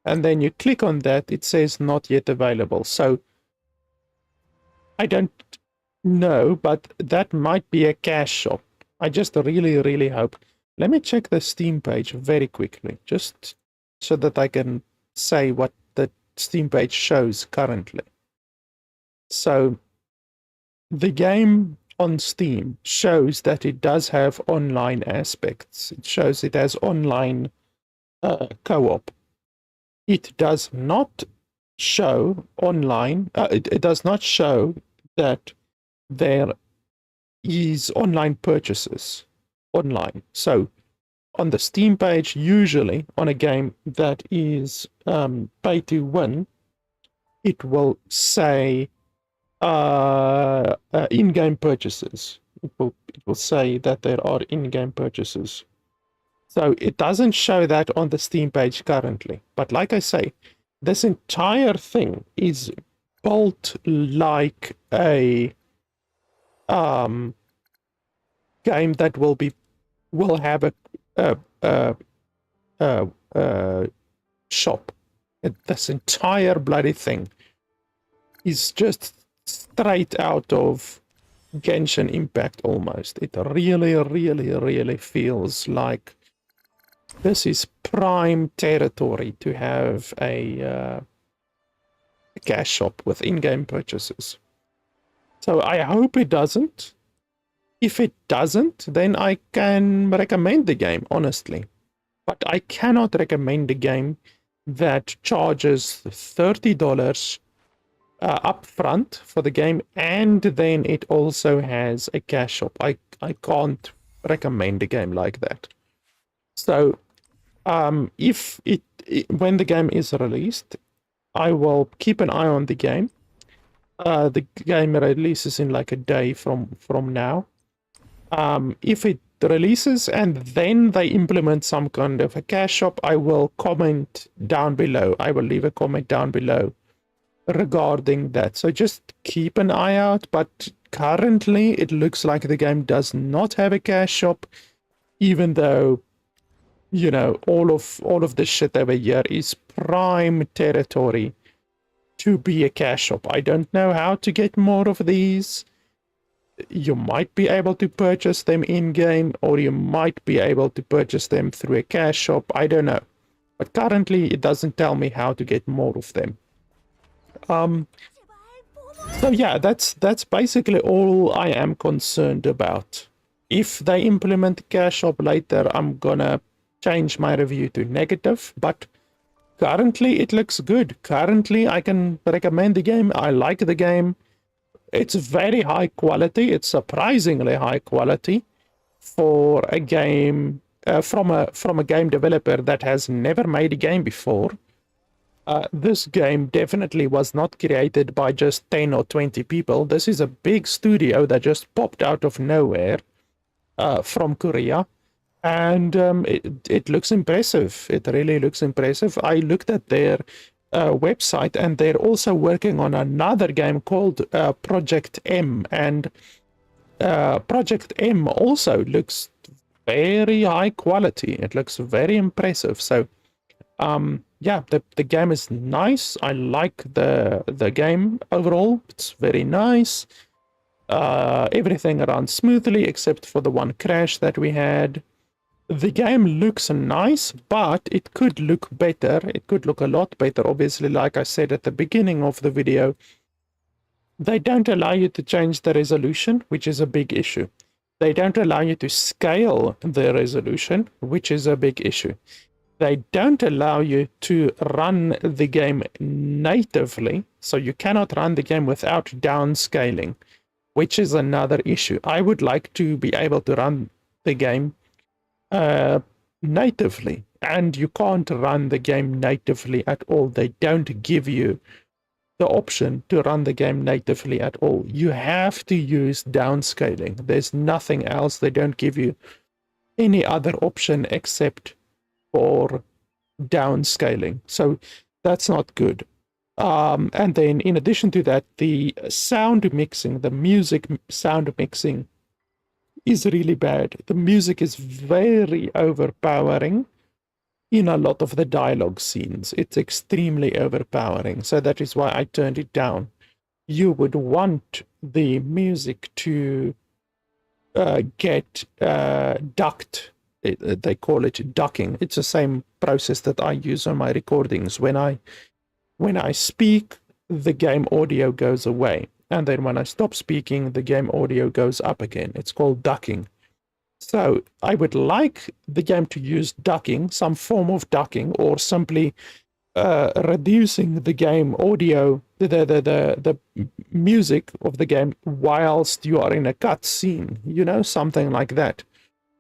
Speaker 1: And then you click on that, it says not yet available. So I don't know, but that might be a cash shop. I just really hope. Let me check the Steam page very quickly, just so that I can say what the Steam page shows currently. So the game on Steam shows that it does have online aspects. It shows it has online co-op. It does not show online, it does not show that there is online purchases online. So on the Steam page, usually on a game that is pay to win, it will say in-game purchases. It will say that there are in-game purchases. So it doesn't show that on the Steam page currently. But like I say, this entire thing is built like a game that will have a shop. This entire bloody thing is just straight out of Genshin Impact almost. It really feels like this is prime territory to have a cash shop with in-game purchases. So I hope it doesn't. If it doesn't, then I can recommend the game, honestly. But I cannot recommend a game that charges $30 upfront for the game, and then it also has a cash shop. I can't recommend a game like that. So if when the game is released, I will keep an eye on the game. The game releases in like a day from now. If it releases and then they implement some kind of a cash shop, I will comment down below. I will leave a comment down below regarding that. So just keep an eye out. But currently, it looks like the game does not have a cash shop, even though, you know, all of this shit over here is prime territory to be a cash shop. I don't know how to get more of these. You might be able to purchase them in-game, or you might be able to purchase them through a cash shop. I don't know. But currently, it doesn't tell me how to get more of them. So yeah, that's basically all I am concerned about. If they implement cash shop later, I'm gonna change my review to negative, but currently it looks good. Currently, I can recommend the game. I like the game. It's very high quality. It's surprisingly high quality for a game from a game developer that has never made a game before. This game definitely was not created by just 10 or 20 people. This is a big studio that just popped out of nowhere from Korea. And it looks impressive. It really looks impressive. I looked at their website, and they're also working on another game called Project M. And Project M also looks very high quality. It looks very impressive. So yeah, the game is nice. I like the game overall. It's very nice. Everything runs smoothly except for the one crash that we had. The game looks nice, but it could look better. It could look a lot better. Obviously, like I said at the beginning of the video, they don't allow you to change the resolution, which is a big issue. They don't allow you to scale the resolution, which is a big issue. They don't allow you to run the game natively, so you cannot run the game without downscaling, which is another issue. I would like to be able to run the game natively, and you can't run the game natively at all. They don't give you the option to run the game natively at all. You have to use downscaling. There's nothing else. They don't give you any other option except for downscaling. So that's not good. And then in addition to that, the sound mixing, the music sound mixing is really bad. The music is very overpowering in a lot of the dialogue scenes. It's extremely overpowering. So that is why I turned it down. You would want the music to get ducked. They call it ducking. It's the same process that I use on my recordings. When I speak, the game audio goes away. And then when I stop speaking, the game audio goes up again. It's called ducking. So I would like the game to use ducking, some form of ducking, or simply reducing the game audio, the music of the game whilst you are in a cutscene, you know, something like that.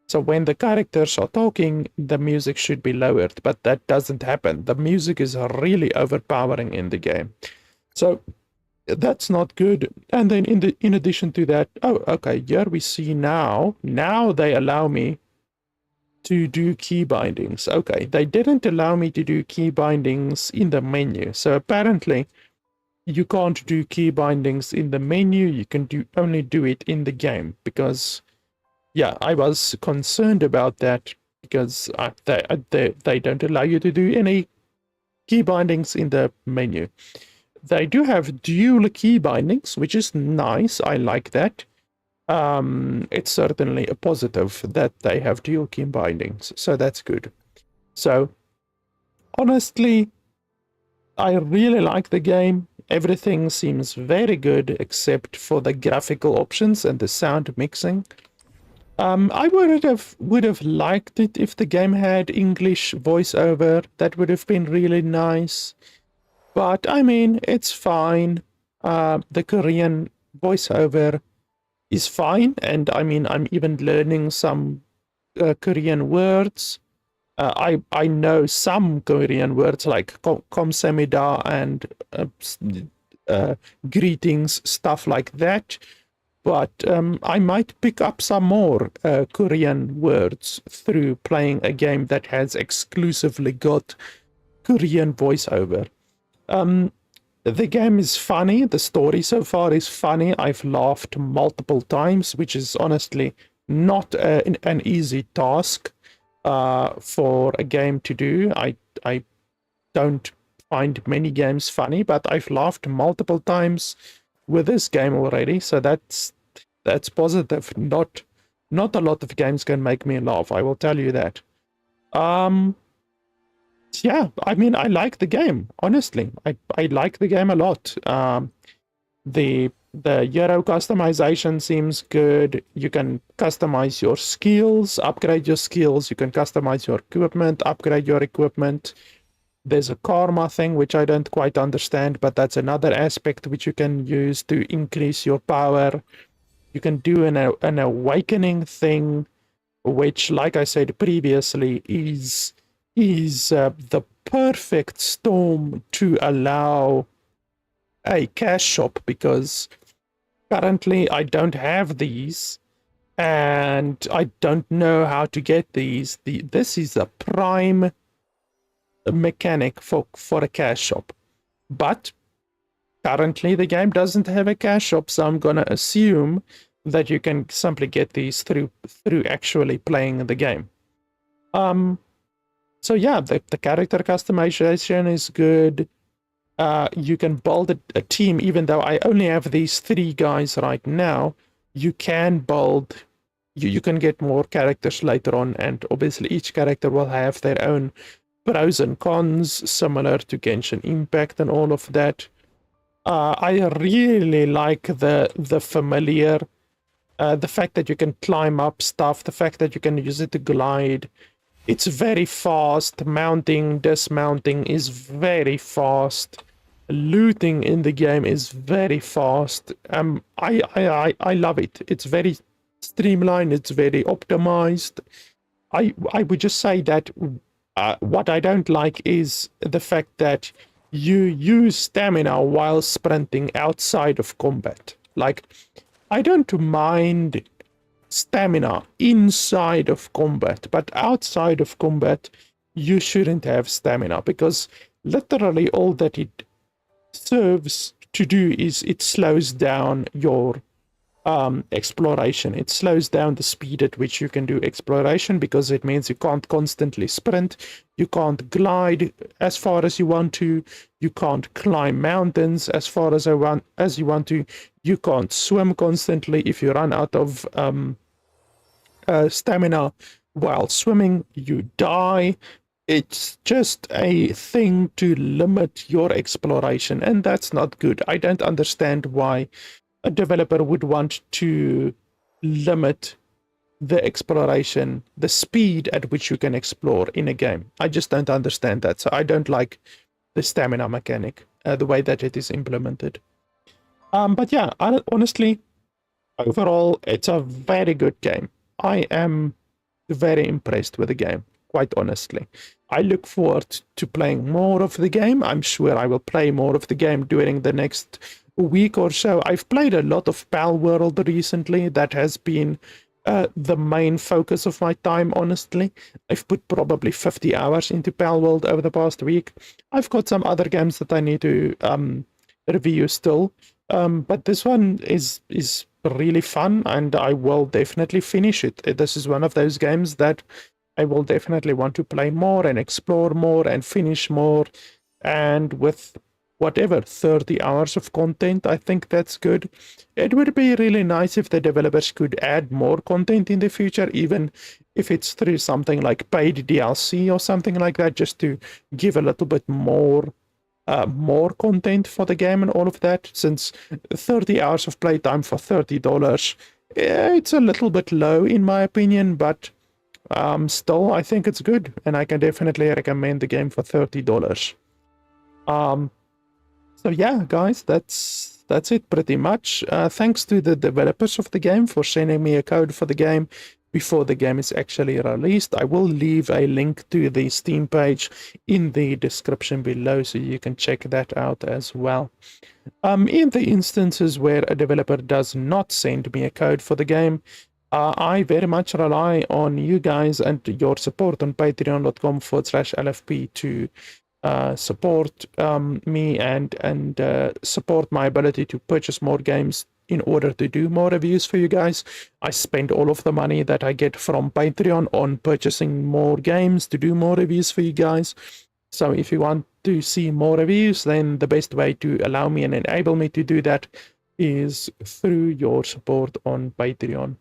Speaker 1: So when the characters are talking, the music should be lowered, but that doesn't happen. The music is really overpowering in the game. So that's not good. And then in addition to that, oh, okay, here we see now they allow me to do key bindings. Okay, they didn't allow me to do key bindings in the menu. So apparently you can't do key bindings in the menu. You can only do it in the game, because yeah, I was concerned about that, because they don't allow you to do any key bindings in the menu. They do have dual key bindings, which is nice. I like that. It's certainly a positive that they have dual key bindings, so that's good. So honestly, I really like the game. Everything seems very good except for the graphical options and the sound mixing. I would have liked it if the game had English voiceover. That would have been really nice. But I mean, it's fine. The Korean voiceover is fine, and I mean, I'm even learning some Korean words. I know some Korean words like komsamida and greetings, stuff like that. But I might pick up some more Korean words through playing a game that has exclusively got Korean voiceover. The game is funny. The story so far is funny. I've laughed multiple times, which is honestly not an easy task for a game to do. I don't find many games funny, but I've laughed multiple times with this game already, so that's positive. Not a lot of games can make me laugh, I will tell you that. Yeah, I mean, I like the game, honestly. I like the game a lot. The hero customization seems good. You can customize your skills, upgrade your skills. You can customize your equipment, upgrade your equipment. There's a karma thing, which I don't quite understand, but that's another aspect which you can use to increase your power. You can do an awakening thing, which, like I said previously, is the perfect storm to allow a cash shop, because currently I don't have these and I don't know how to get these. This is a prime mechanic for a cash shop, but currently the game doesn't have a cash shop, so I'm gonna assume that you can simply get these through actually playing the game. So yeah, the character customization is good. You can build a team, even though I only have these 3 guys right now. You can build you can get more characters later on, and obviously each character will have their own pros and cons, similar to Genshin Impact and all of that. I really like the familiar, the fact that you can climb up stuff, the fact that you can use it to glide. It's very fast. Mounting, dismounting is very fast. Looting in the game is very fast. I love it. It's very streamlined. It's very optimized. I would just say that what I don't like is the fact that you use stamina while sprinting outside of combat. Like, I don't mind stamina inside of combat, but outside of combat, you shouldn't have stamina, because literally all that it serves to do is it slows down your exploration. It slows down the speed at which you can do exploration, because it means you can't constantly sprint, you can't glide as far as you want to, you can't climb mountains as far as you want to, you can't swim constantly. If you run out of stamina while swimming, you die. It's just a thing to limit your exploration, and that's not good. I don't understand why a developer would want to limit the exploration, the speed at which you can explore in a game. I just don't understand that. So I don't like the stamina mechanic, the way that it is implemented. But yeah, honestly, overall, it's a very good game. I am very impressed with the game, quite honestly. I look forward to playing more of the game. I'm sure I will play more of the game during the next week or so. I've played a lot of Pal World recently. That has been the main focus of my time, honestly. I've put probably 50 hours into Pal World over the past week. I've got some other games that I need to review still, but this one is really fun, and I will definitely finish it. This is one of those games that I will definitely want to play more and explore more and finish more, and with whatever 30 hours of content, I think that's good. It would be really nice if the developers could add more content in the future, even if it's through something like paid DLC or something like that, just to give a little bit more content for the game and all of that. Since 30 hours of playtime for $30, it's a little bit low in my opinion, but still I think it's good, and I can definitely recommend the game for $30. So yeah, guys, that's it pretty much. Thanks to the developers of the game for sending me a code for the game before the game is actually released. I will leave a link to the Steam page in the description below, so you can check that out as well. In the instances where a developer does not send me a code for the game, I very much rely on you guys and your support on patreon.com/LFP to support me and support my ability to purchase more games in order to do more reviews for you guys. I spend all of the money that I get from Patreon on purchasing more games to do more reviews for you guys. So if you want to see more reviews, then the best way to allow me and enable me to do that is through your support on Patreon.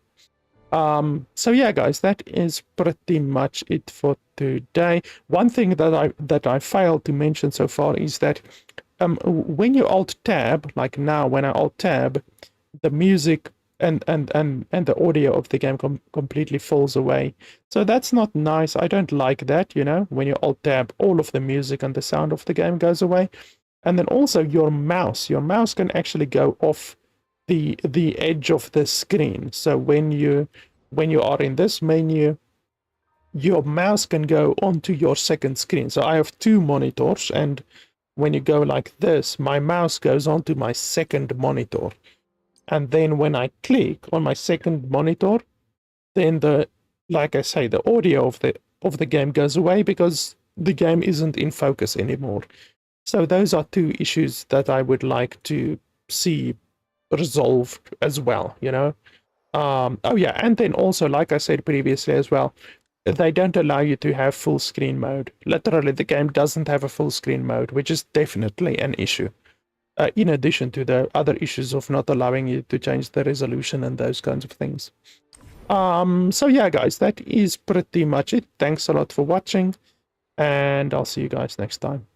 Speaker 1: So yeah, guys, that is pretty much it for today. One thing that I failed to mention so far is that when you alt tab, like now when I alt tab, the music and the audio of the game completely falls away. So that's not nice. I don't like that, you know. When you alt tab, all of the music and the sound of the game goes away. And then also your mouse can actually go off the edge of the screen. So when you are in this menu, your mouse can go onto your second screen. So I have two monitors, and when you go like this, my mouse goes onto my second monitor. And then when I click on my second monitor, then like I say, the audio of the game goes away because the game isn't in focus anymore. So those are two issues that I would like to see resolved as well, you know. Oh yeah, and then also, like I said previously as well, they don't allow you to have full screen mode. Literally, the game doesn't have a full screen mode, which is definitely an issue. In addition to the other issues of not allowing you to change the resolution and those kinds of things. So yeah, guys, that is pretty much it. Thanks a lot for watching, and I'll see you guys next time.